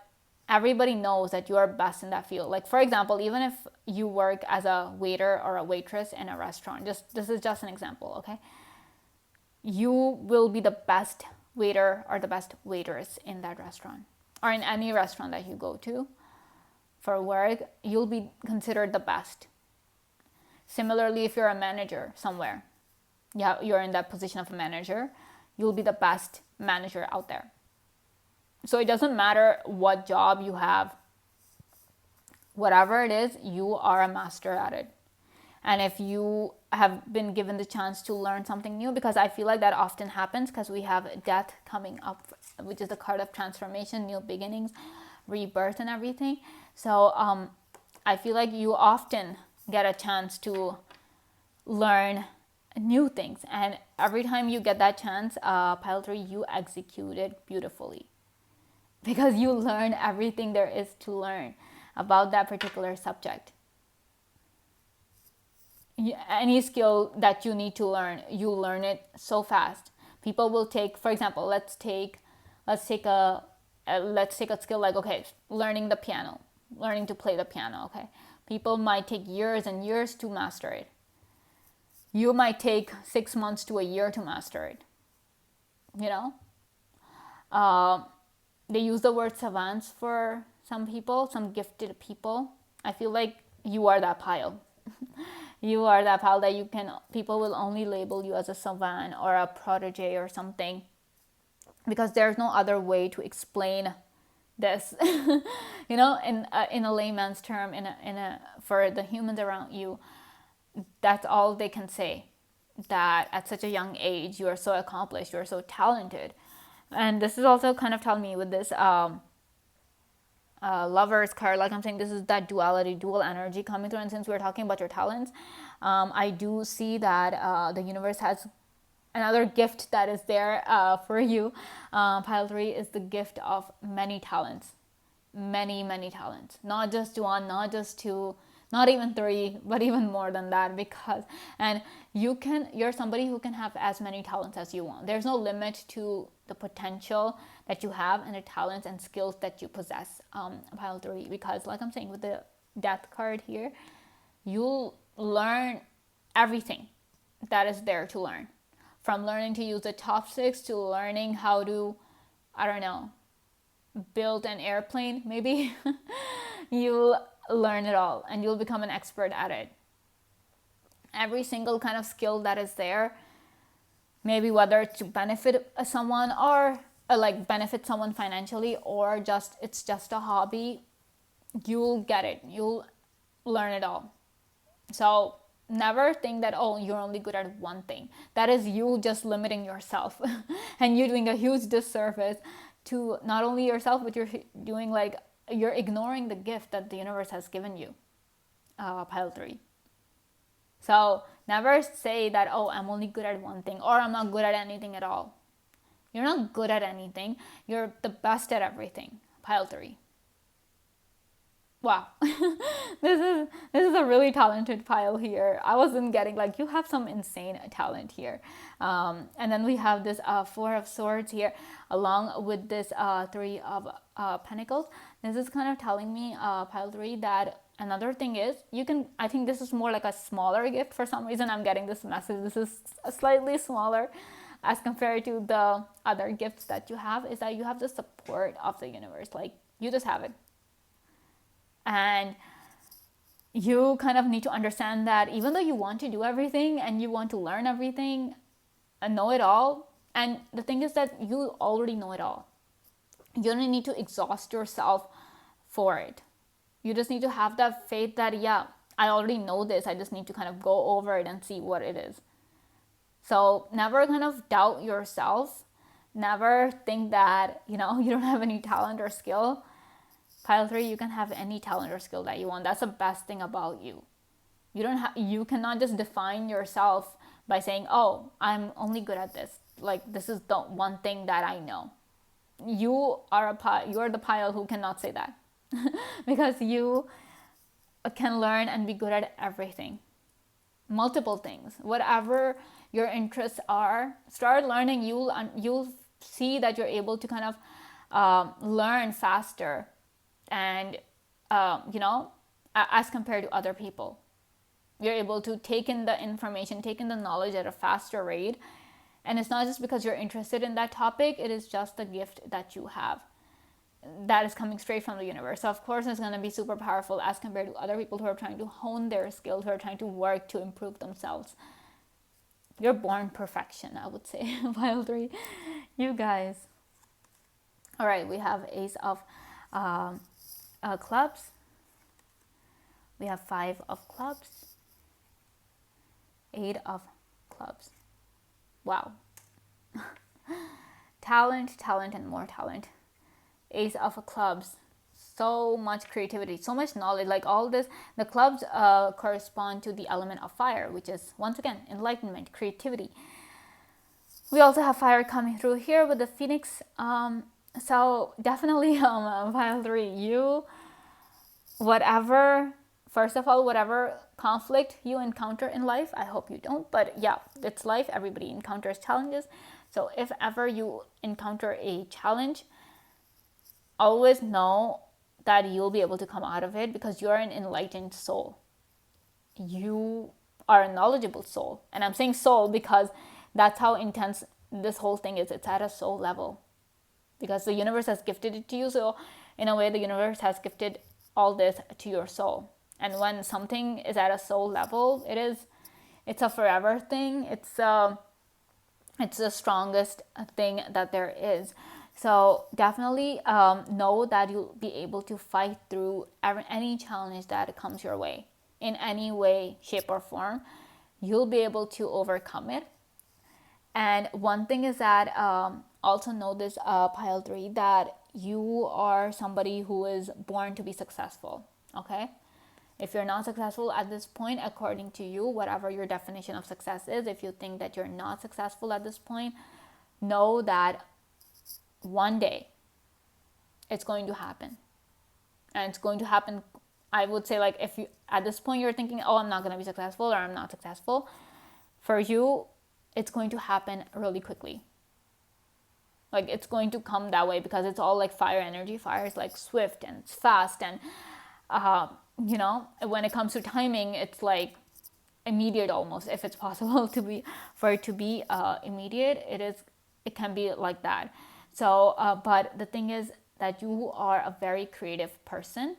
everybody knows that you are best in that field. Like, for example, even if you work as a waiter or a waitress in a restaurant, this is just an example, okay? You will be the best waiter or the best waitress in that restaurant, or in any restaurant that you go to for work. You'll be considered the best. Similarly, if you're a manager somewhere, yeah, you're in that position of a manager, you'll be the best manager out there. So it doesn't matter what job you have, whatever it is, you are a master at it. And if you have been given the chance to learn something new, because I feel like that often happens, because we have death coming up, which is the card of transformation, new beginnings, rebirth and everything. So I feel like you often get a chance to learn new things, and every time you get that chance, pile 3, you execute it beautifully, because you learn everything there is to learn about that particular subject. Any skill that you need to learn, you learn it so fast. People will take, for example, let's take a skill like, okay, learning the piano, learning to play the piano. Okay, people might take years and years to master it. You might take 6 months to a year to master it. You know, they use the word savants for some people, some gifted people. I feel like you are that pile. You are that pile that people will only label you as a savant or a protege or something, because there's no other way to explain this. In a layman's term, for the humans around you, that's all they can say, that at such a young age you are so accomplished, you are so talented. And this is also kind of telling me with this Lovers card, like I'm saying, this is that duality, dual energy coming through. And since we're talking about your talents, I do see that the universe has another gift that is there for you. Pile 3 is the gift of many talents, many talents, not just one, not just two, not even three, but even more than that. And you're somebody who can have as many talents as you want. There's no limit to the potential that you have and the talents and skills that you possess, pile 3, because like I'm saying, with the death card here, you'll learn everything that is there to learn, from learning to use the chopsticks to learning how to, I don't know, build an airplane maybe. You'll learn it all and you'll become an expert at it. Every single kind of skill that is there, maybe whether it's to benefit someone or like benefit someone financially, or it's just a hobby, you'll get it, you'll learn it all. So never think that, oh, you're only good at one thing. That is you just limiting yourself and you're doing a huge disservice to not only yourself, but you're ignoring the gift that the universe has given you, pile 3. So never say that, oh, I'm only good at one thing, or I'm not good at anything at all. You're not good at anything. You're the best at everything, pile 3. Wow. This is a really talented pile here. I wasn't getting, like, you have some insane talent here. And then we have this 4 of Swords here, along with this 3 of Pentacles. This is kind of telling me, pile 3, that another thing is, I think this is more like a smaller gift. For some reason, I'm getting this message. This is slightly smaller as compared to the other gifts that you have, is that you have the support of the universe. Like, you just have it. And you kind of need to understand that even though you want to do everything and you want to learn everything and know it all, and the thing is that you already know it all. You don't need to exhaust yourself for it. You just need to have that faith that, yeah, I already know this. I just need to kind of go over it and see what it is. So never kind of doubt yourself. Never think that, you don't have any talent or skill. Pile 3, you can have any talent or skill that you want. That's the best thing about you. You cannot just define yourself by saying, oh, I'm only good at this. Like, this is the one thing that I know. You are the pile who cannot say that. Because you can learn and be good at everything. Multiple things. Whatever your interests are, start learning. You'll see that you're able to kind of learn faster. And, as compared to other people, you're able to take in the information, take in the knowledge at a faster rate. And it's not just because you're interested in that topic, it is just the gift that you have that is coming straight from the universe. So of course, it's going to be super powerful as compared to other people who are trying to hone their skills, who are trying to work to improve themselves. You're born perfection, I would say, pile 3. You guys. All right, we have Ace of Clubs. We have 5 of Clubs. 8 of Clubs. Wow. Talent, and more talent. Ace of Clubs. So much creativity, so much knowledge. Like all this, the clubs correspond to the element of fire, which is, once again, enlightenment, creativity. We also have fire coming through here with the Phoenix. So definitely, pile 3, first of all, whatever conflict you encounter in life, I hope you don't, but yeah, it's life. Everybody encounters challenges. So if ever you encounter a challenge, always know that you'll be able to come out of it, because you're an enlightened soul. You are a knowledgeable soul. And I'm saying soul because that's how intense this whole thing is. It's at a soul level, because the universe has gifted it to you. So In a way, the universe has gifted all this to your soul. And when something is at a soul level, it's a forever thing. It's the strongest thing that there is. So definitely know that you'll be able to fight through any challenge that comes your way in any way, shape, or form. You'll be able to overcome it. And one thing is that also know this, pile 3, that you are somebody who is born to be successful. Okay, if you're not successful at this point, according to you, whatever your definition of success is, if you think that you're not successful at this point, know that one day it's going to happen. And it's going to happen, I would say, like, if you at this point you're thinking, oh, I'm not going to be successful, or I'm not successful, for you it's going to happen really quickly. Like, it's going to come that way, because it's all like fire energy. Fire is like swift and it's fast, and when it comes to timing, it's like immediate almost. If it's possible for it to be immediate, it can be like that. So but the thing is that you are a very creative person,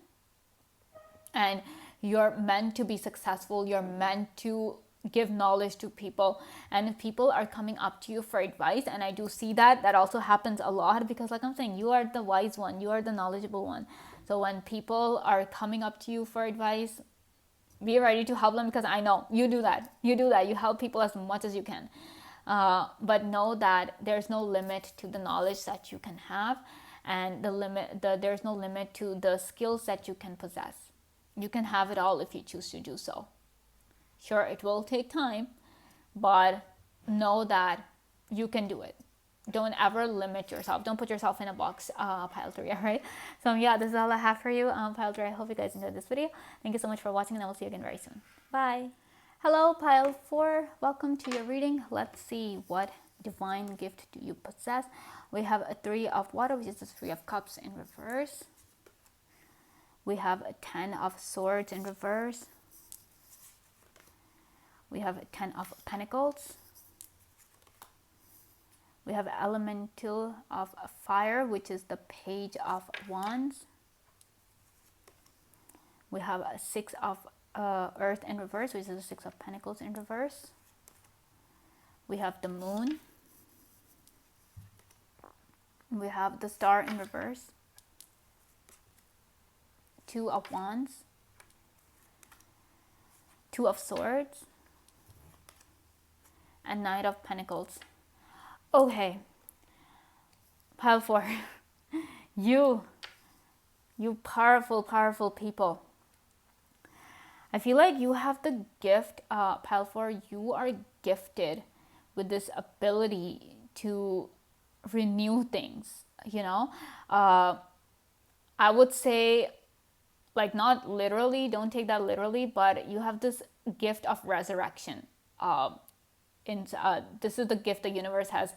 and you're meant to be successful. You're meant to give knowledge to people, and if people are coming up to you for advice, and I do see that also happens a lot, because like I'm saying, you are the wise one, you are the knowledgeable one. So when people are coming up to you for advice, be ready to help them, because I know you do that. You help people as much as you can, but know that there's no limit to the knowledge that you can have, and there's no limit to the skills that you can possess. You can have it all if you choose to do so. Sure, it will take time, but know that you can do it. Don't ever limit yourself. Don't put yourself in a box, pile 3, all right? So yeah, this is all I have for you, pile 3. I hope you guys enjoyed this video. Thank you so much for watching, and I will see you again very soon. Bye. Hello, pile 4. Welcome to your reading. Let's see, what divine gift do you possess? We have a 3 of water, which is the 3 of cups in reverse. We have a 10 of swords in reverse. We have 10 of pentacles. We have elemental of fire, which is the page of wands. We have a 6 of earth in reverse, which is the 6 of pentacles in reverse. We have the moon. We have the star in reverse. 2 of wands. 2 of swords. And Knight of Pentacles. Okay, pile 4. you powerful people. I feel like you have the gift, pile 4. You are gifted with this ability to renew things. I would say, like, not literally. Don't take that literally, but you have this gift of resurrection. This is the gift the universe has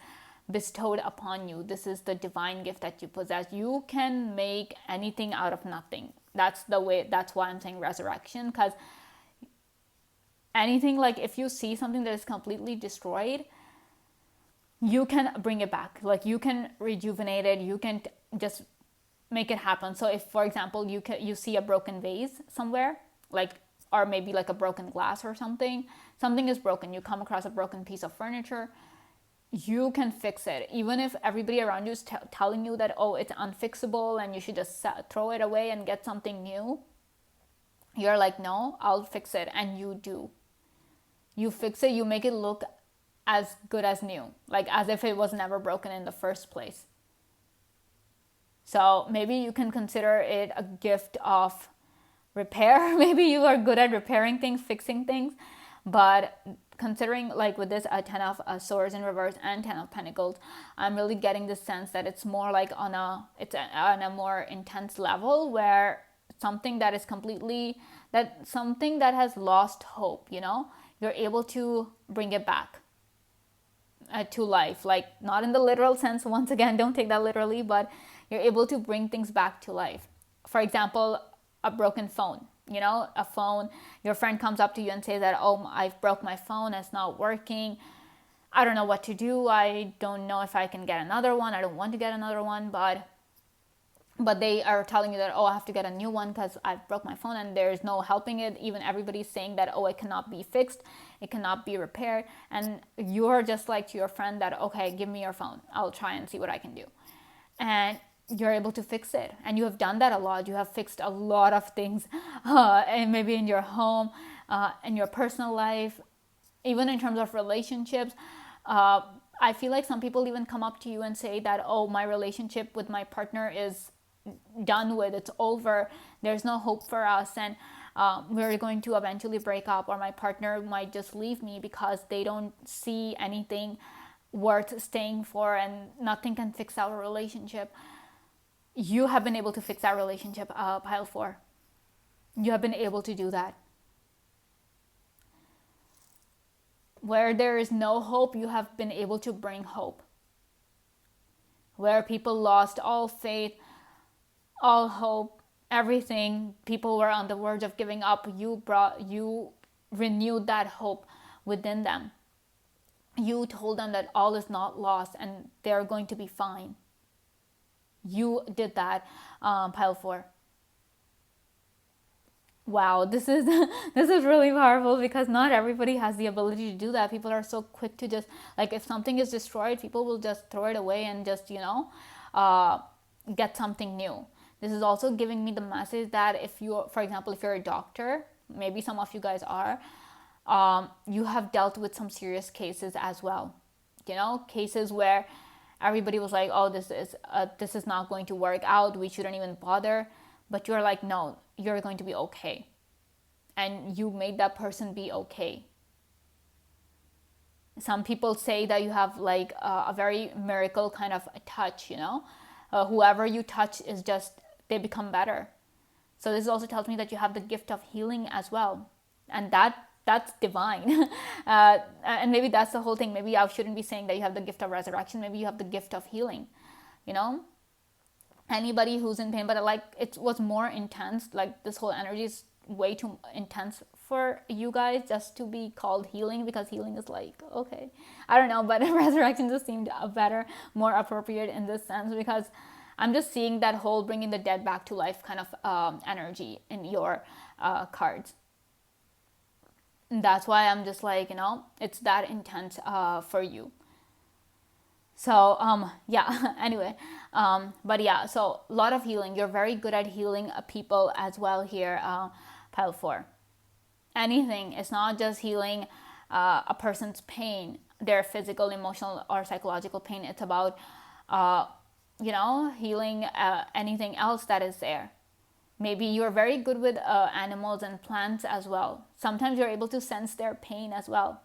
bestowed upon you. This is the divine gift that you possess. You can make anything out of nothing. That's why I'm saying resurrection, because anything, like, if you see something that is completely destroyed, you can bring it back. Like, you can rejuvenate it. You can just make it happen. So if, for example, you see a broken vase somewhere, like, or maybe like a broken glass or something is broken, you come across a broken piece of furniture, you can fix it. Even if everybody around you is telling you that, oh, it's unfixable and you should just throw it away and get something new, you're like, no, I'll fix it. And you do. You fix it, you make it look as good as new, like as if it was never broken in the first place. So maybe you can consider it a gift of repair. Maybe you are good at repairing things, fixing things, but considering, like, with this 10 of swords in reverse and 10 of pentacles, I'm really getting the sense that it's more like on a more intense level, where something that has lost hope, you're able to bring it back to life. Like, not in the literal sense, once again, don't take that literally, but you're able to bring things back to life. For example, a broken phone, a phone, your friend comes up to you and says that, oh, I've broke my phone, it's not working, I don't know what to do, I don't know if I can get another one, I don't want to get another one, but but they are telling you that, oh, I have to get a new one because I broke my phone, and there's no helping it. Even everybody's saying that, oh, it cannot be fixed, it cannot be repaired, and you're just like to your friend that, okay, give me your phone, I'll try and see what I can do. And you're able to fix it, and you have done that a lot. You have fixed a lot of things, and maybe in your home, in your personal life, even in terms of relationships. uh, I feel like some people even come up to you and say that, oh, my relationship with my partner is done with, it's over, there's no hope for us, and we're going to eventually break up, or my partner might just leave me because they don't see anything worth staying for, and nothing can fix our relationship. You have been able to fix our relationship, pile 4. You have been able to do that. Where there is no hope, you have been able to bring hope. Where people lost all faith, all hope, everything, people were on the verge of giving up, you renewed that hope within them. You told them that all is not lost and they're going to be fine. You did that, pile 4. Wow, this is this is really powerful, because not everybody has the ability to do that. People are so quick to just, like, if something is destroyed, people will just throw it away and just, uh, get something new. This is also giving me the message that if you, for example, if you're a doctor, maybe some of you guys are, you have dealt with some serious cases as well. Cases where everybody was like, oh, this is not going to work out, we shouldn't even bother. But you're like, no, you're going to be okay. And you made that person be okay. Some people say that you have like a very miracle kind of a touch, whoever you touch is just, they become better. So this also tells me that you have the gift of healing as well. And that's divine. And maybe that's the whole thing. Maybe I shouldn't be saying that you have the gift of resurrection. Maybe you have the gift of healing, anybody who's in pain. But like, it was more intense, like this whole energy is way too intense for you guys just to be called healing, because healing is like, okay, I don't know, but resurrection just seemed better, more appropriate in this sense, because I'm just seeing that whole bringing the dead back to life kind of energy in your cards. And that's why I'm just like, it's that intense for you. So yeah. Anyway, but yeah, so a lot of healing. You're very good at healing people as well here, pile 4. Anything. It's not just healing a person's pain, their physical, emotional, or psychological pain. It's about healing anything else that is there. Maybe you're very good with animals and plants as well. Sometimes you're able to sense their pain as well,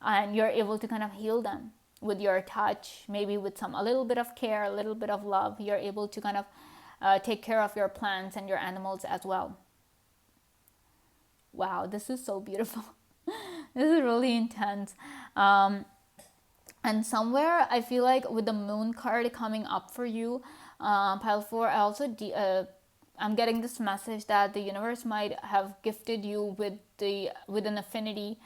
and you're able to kind of heal them with your touch, maybe with a little bit of care, a little bit of love. You're able to kind of take care of your plants and your animals as well. Wow, this is so beautiful. This is really intense. And somewhere I feel like with the moon card coming up for you, pile 4, I also I'm getting this message that the universe might have gifted you with an affinity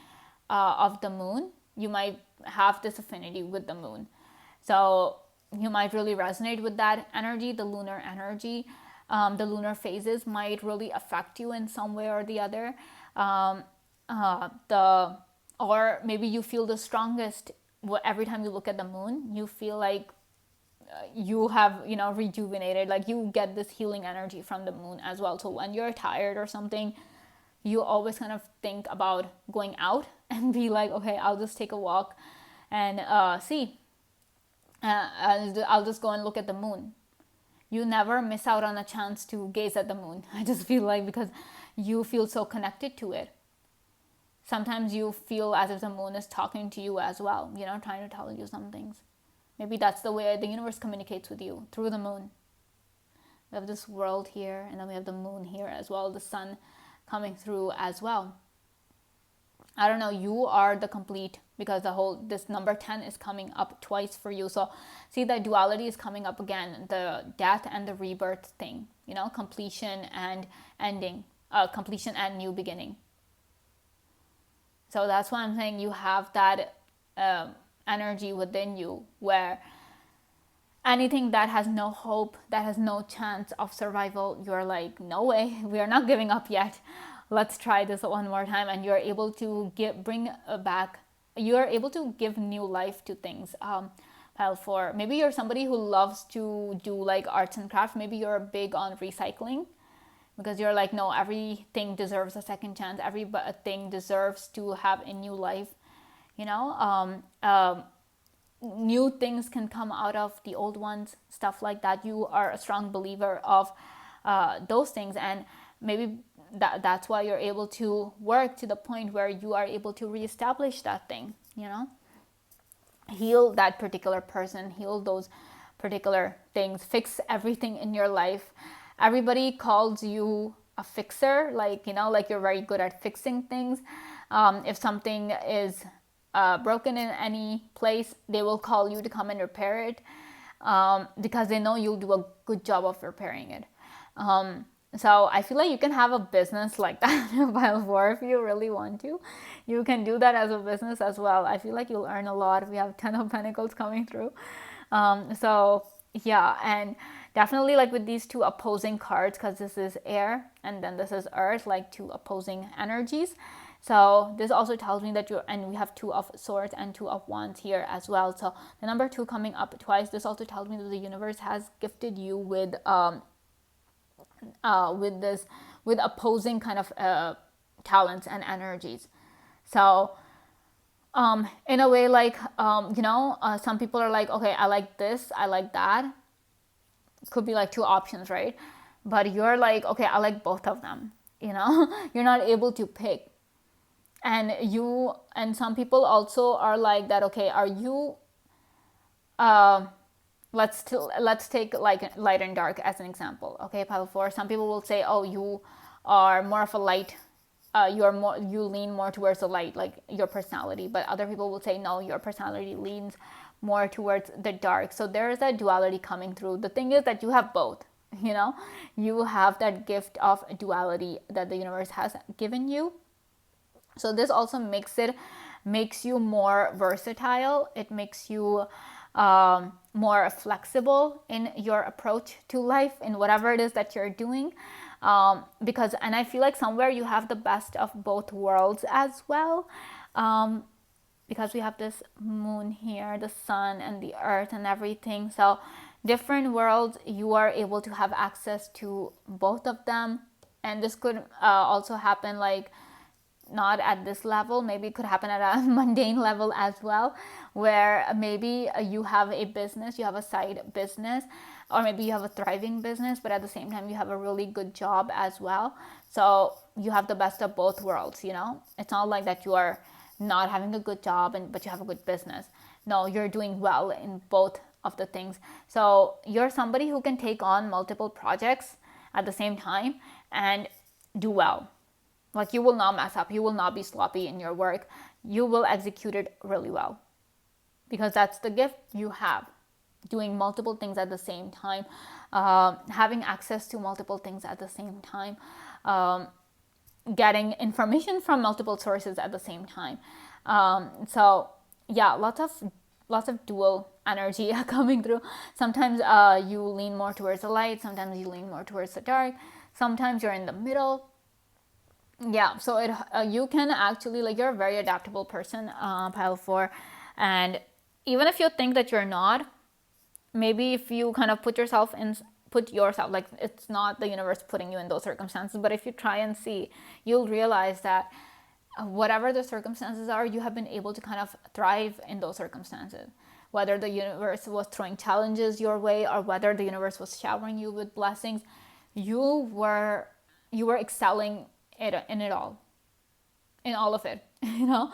of the moon. You might have this affinity with the moon, so you might really resonate with that energy, the lunar energy. The lunar phases might really affect you in some way or the other. Or maybe you feel the strongest every time you look at the moon. You feel like you have rejuvenated, like you get this healing energy from the moon as well. So when you're tired or something, you always kind of think about going out and be like, okay, I'll just take a walk and see. I'll just go and look at the moon. You never miss out on a chance to gaze at the moon. I just feel like, because you feel so connected to it. Sometimes you feel as if the moon is talking to you as well, trying to tell you some things. Maybe that's the way the universe communicates with you, through the moon. We have this world here, and then we have the moon here as well, the sun coming through as well. I don't know, you are the complete, because this number 10 is coming up twice for you. So see, that duality is coming up again, the death and the rebirth thing, completion and ending, completion and new beginning. So that's why I'm saying you have that energy within you, where anything that has no hope, that has no chance of survival, you're like, no way, we are not giving up yet. Let's try this one more time. And you're able to bring back, you're able to give new life to things. Pile 4, maybe you're somebody who loves to do like arts and crafts. Maybe you're big on recycling, because you're like, no, everything deserves a second chance, everything deserves to have a new life, you know. New things can come out of the old ones, stuff like that. You are a strong believer of those things, and maybe that's why you're able to work to the point where you are able to reestablish that thing, you know, heal that particular person, heal those particular things, fix everything in your life. Everybody calls you a fixer, like, you know, like you're very good at fixing things. If something is broken in any place, they will call you to come and repair it, because they know you'll do a good job of repairing it. So I feel like you can have a business like that Pile 4, if you really want to. You can do that as a business as well. I feel like you'll earn a lot. We have 10 of Pentacles coming through. So yeah, and definitely like with these two opposing cards, because this is air and then this is earth, like two opposing energies. So this also tells me that and we have 2 of swords and 2 of wands here as well. So the number 2 coming up twice, this also tells me that the universe has gifted you with opposing kind of talents and energies. So in a way, like, you know, some people are like, okay, I like this, I like that. Could be like 2 options, right? But you're like, okay, I like both of them, you know. You're not able to pick. And some people also are like that, okay, are you let's take like light and dark as an example. Okay, Pile 4, some people will say, oh, you are more of a light, you lean more towards the light, like your personality. But other people will say, no, your personality leans more towards the dark. So there is that duality coming through. The thing is that you have both, you know. You have that gift of duality that the universe has given you. So this also makes you more versatile. It makes you more flexible in your approach to life, in whatever it is that you're doing. Because, and I feel like somewhere you have the best of both worlds as well. Because we have this moon here, the sun and the earth and everything. So different worlds, you are able to have access to both of them. And this could also happen like, not at this level, maybe it could happen at a mundane level as well, where maybe you have a business, you have a side business, or maybe you have a thriving business, but at the same time you have a really good job as well. So you have the best of both worlds, you know. It's not like that you are not having a good job but you have a good business. No, you're doing well in both of the things. So you're somebody who can take on multiple projects at the same time and do well. Like, you will not mess up. You will not be sloppy in your work. You will execute it really well, because that's the gift you have. Doing multiple things at the same time, having access to multiple things at the same time, getting information from multiple sources at the same time. So yeah, lots of dual energy coming through. Sometimes you lean more towards the light. Sometimes you lean more towards the dark. Sometimes you're in the middle. Yeah, so you can actually, like, you're a very adaptable person, Pile 4. And even if you think that you're not, maybe if you kind of put yourself, like, it's not the universe putting you in those circumstances, but if you try and see, you'll realize that whatever the circumstances are, you have been able to kind of thrive in those circumstances. Whether the universe was throwing challenges your way or whether the universe was showering you with blessings, you were excelling in it all, in all of it. You know,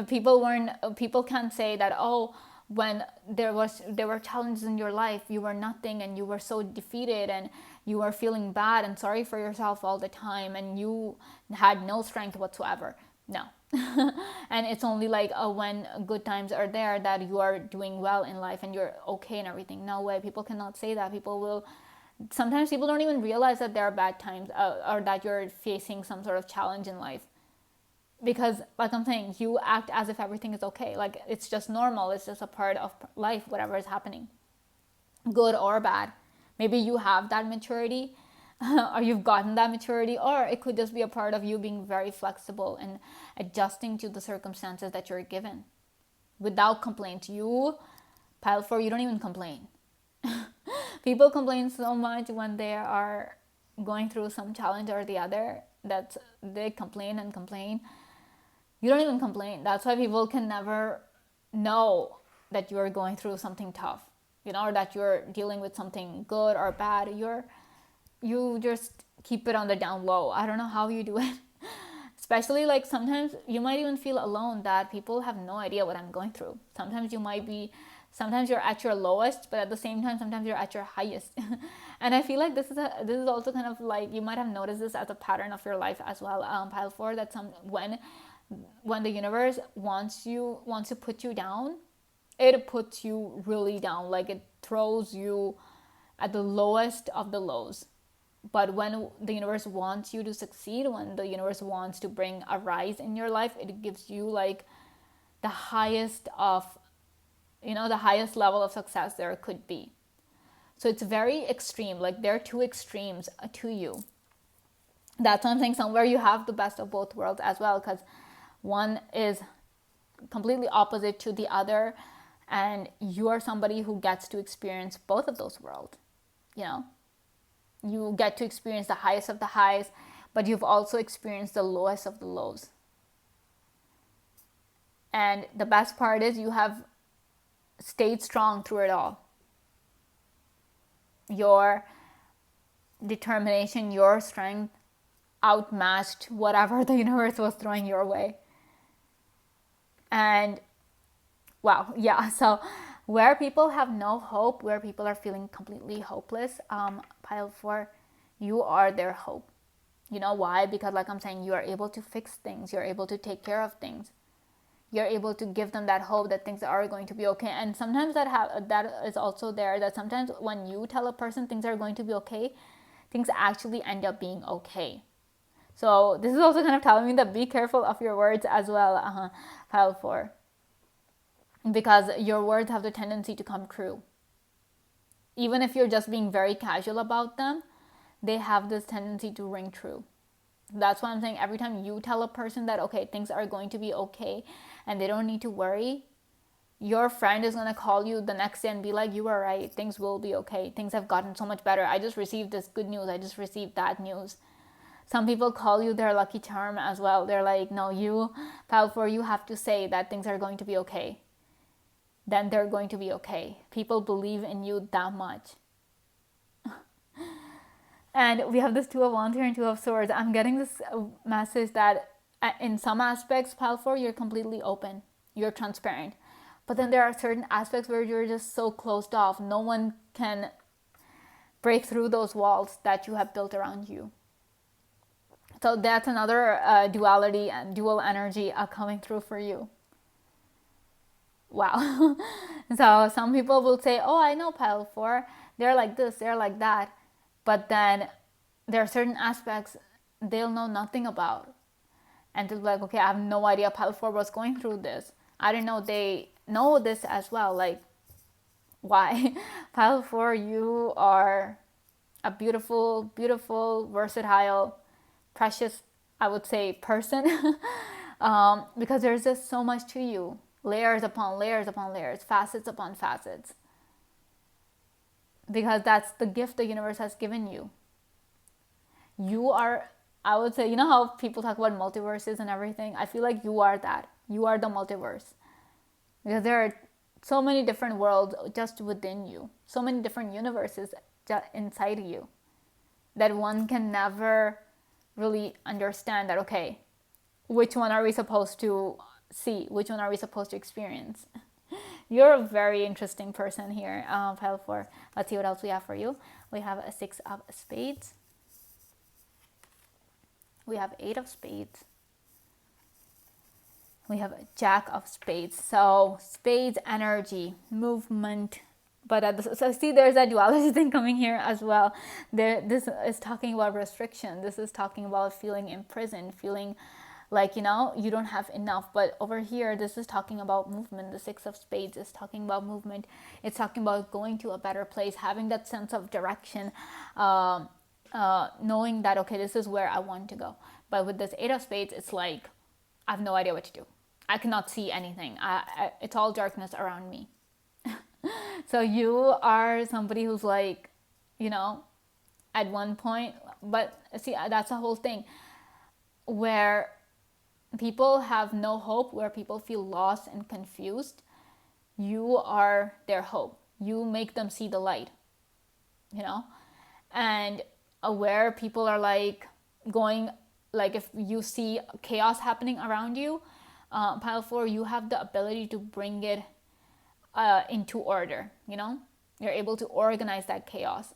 people can't say that, oh, when there were challenges in your life, you were nothing and you were so defeated and you were feeling bad and sorry for yourself all the time and you had no strength whatsoever. No. And it's only like when good times are there that you are doing well in life and you're okay and everything. No way. People cannot say that. Sometimes people don't even realize that there are bad times or that you're facing some sort of challenge in life, because, like I'm saying, you act as if everything is okay, like it's just normal, it's just a part of life, whatever is happening. good or bad. Maybe you have that maturity or you've gotten that maturity, or it could just be a part of you being very flexible and adjusting to the circumstances that you're given without complaint. You, pile 4, you don't even complain. People complain so much when they are going through some challenge or the other, that they complain and complain. You don't even complain. That's why people can never know that you're going through something tough, or that you're dealing with something good or bad. You just keep it on the down low. I don't know how you do it. Especially like sometimes you might even feel alone, that people have no idea what I'm going through. Sometimes you're at your lowest, but at the same time, sometimes you're at your highest. And I feel like this is also kind of like, you might have noticed this as a pattern of your life as well, pile 4, that when the universe wants to put you down, it puts you really down. Like it throws you at the lowest of the lows. But when the universe wants you to succeed, when the universe wants to bring a rise in your life, it gives you like the highest level of success there could be. So it's very extreme. Like there are two extremes to you. That's why I'm saying somewhere you have the best of both worlds as well, because one is completely opposite to the other, and you are somebody who gets to experience both of those worlds. You get to experience the highest of the highs, but you've also experienced the lowest of the lows. And the best part is you have stayed strong through it all. Your determination, your strength outmatched whatever the universe was throwing your way. And wow, yeah, so where people have no hope, where people are feeling completely hopeless, pile 4, you are their hope. You know why? Because like I'm saying, you are able to fix things. You're able to take care of things. You're able to give them that hope that things are going to be okay. And sometimes that is also there, that sometimes when you tell a person things are going to be okay, things actually end up being okay. So this is also kind of telling me that be careful of your words as well, pile 4. Because your words have the tendency to come true. Even if you're just being very casual about them, they have this tendency to ring true. That's why I'm saying every time you tell a person that, okay, things are going to be okay and they don't need to worry, your friend is going to call you the next day and be like, you were right, things will be okay. Things have gotten so much better. I just received this good news. I just received that news. Some people call you their lucky charm as well. They're like, no, you, pile 4, you have to say that things are going to be okay. Then they're going to be okay. People believe in you that much. And we have this 2 of Wands here and 2 of Swords. I'm getting this message that in some aspects, pile 4, you're completely open. You're transparent. But then there are certain aspects where you're just so closed off. No one can break through those walls that you have built around you. So that's another duality and dual energy coming through for you. Wow. So some people will say, oh, I know pile 4. They're like this, they're like that. But then there are certain aspects they'll know nothing about. And they'll be like, okay, I have no idea pile 4 was going through this. I didn't know they know this as well. Like, why? Pile 4, you are a beautiful, beautiful, versatile, precious, I would say, person. Because there's just so much to you. Layers upon layers upon layers, facets upon facets. Because that's the gift the universe has given you. You are, I would say, you know how people talk about multiverses and everything? I feel like you are that. You are the multiverse. Because there are so many different worlds just within you. So many different universes inside you. That one can never really understand that, okay, which one are we supposed to see? Which one are we supposed to experience? You're a very interesting person here, pile 4. Let's see what else we have for you. We have a 6 of Spades. We have 8 of Spades. We have a Jack of Spades. So Spades energy, movement. But so see, there's that duality thing coming here as well. This is talking about restriction. This is talking about feeling imprisoned, feeling like, you know, you don't have enough. But over here, this is talking about movement. The Six of Spades is talking about movement. It's talking about going to a better place, having that sense of direction, knowing that, okay, this is where I want to go. But with this Eight of Spades, it's like, I have no idea what to do. I cannot see anything. It's all darkness around me. So you are somebody who's like, you know, at one point, but see, that's the whole thing, where people have no hope, where people feel lost and confused. You are their hope. You make them see the light, you know. And where people are like going, like if you see chaos happening around you, pile 4, you have the ability to bring it into order, you know. You're able to organize that chaos,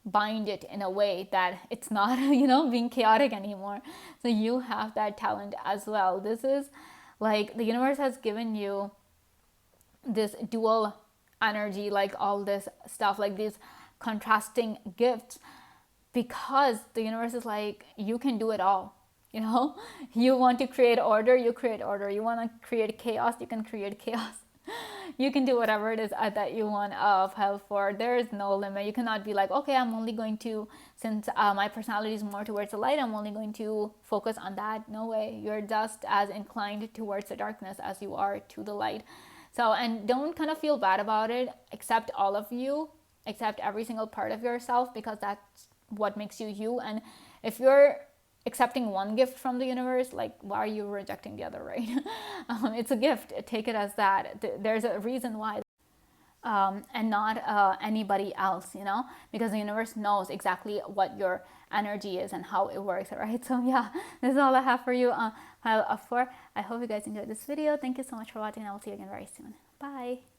bind it in a way that it's not, you know, being chaotic anymore. So you have that talent as well. This is like the universe has given you this dual energy, like all this stuff, like these contrasting gifts, because the universe is like, you can do it all, you know. You want to create order, you create order. You want to create chaos, you can create chaos. You can do whatever it is that you want of Pile 4. There is no limit. You cannot be like, okay, I'm only going to, since my personality is more towards the light, I'm only going to focus on that. No way. You're just as inclined towards the darkness as you are to the light. So, and don't kind of feel bad about it. Accept all of you, accept every single part of yourself, because that's what makes you you. And if you're accepting one gift from the universe, like, why are you rejecting the other, right? It's a gift. Take it as that. There's a reason why. And not anybody else, you know, because the universe knows exactly what your energy is and how it works, right? So yeah, this is all I have for you on Pile of 4. I hope you guys enjoyed this video. Thank you so much for watching, and I will see you again very soon. Bye.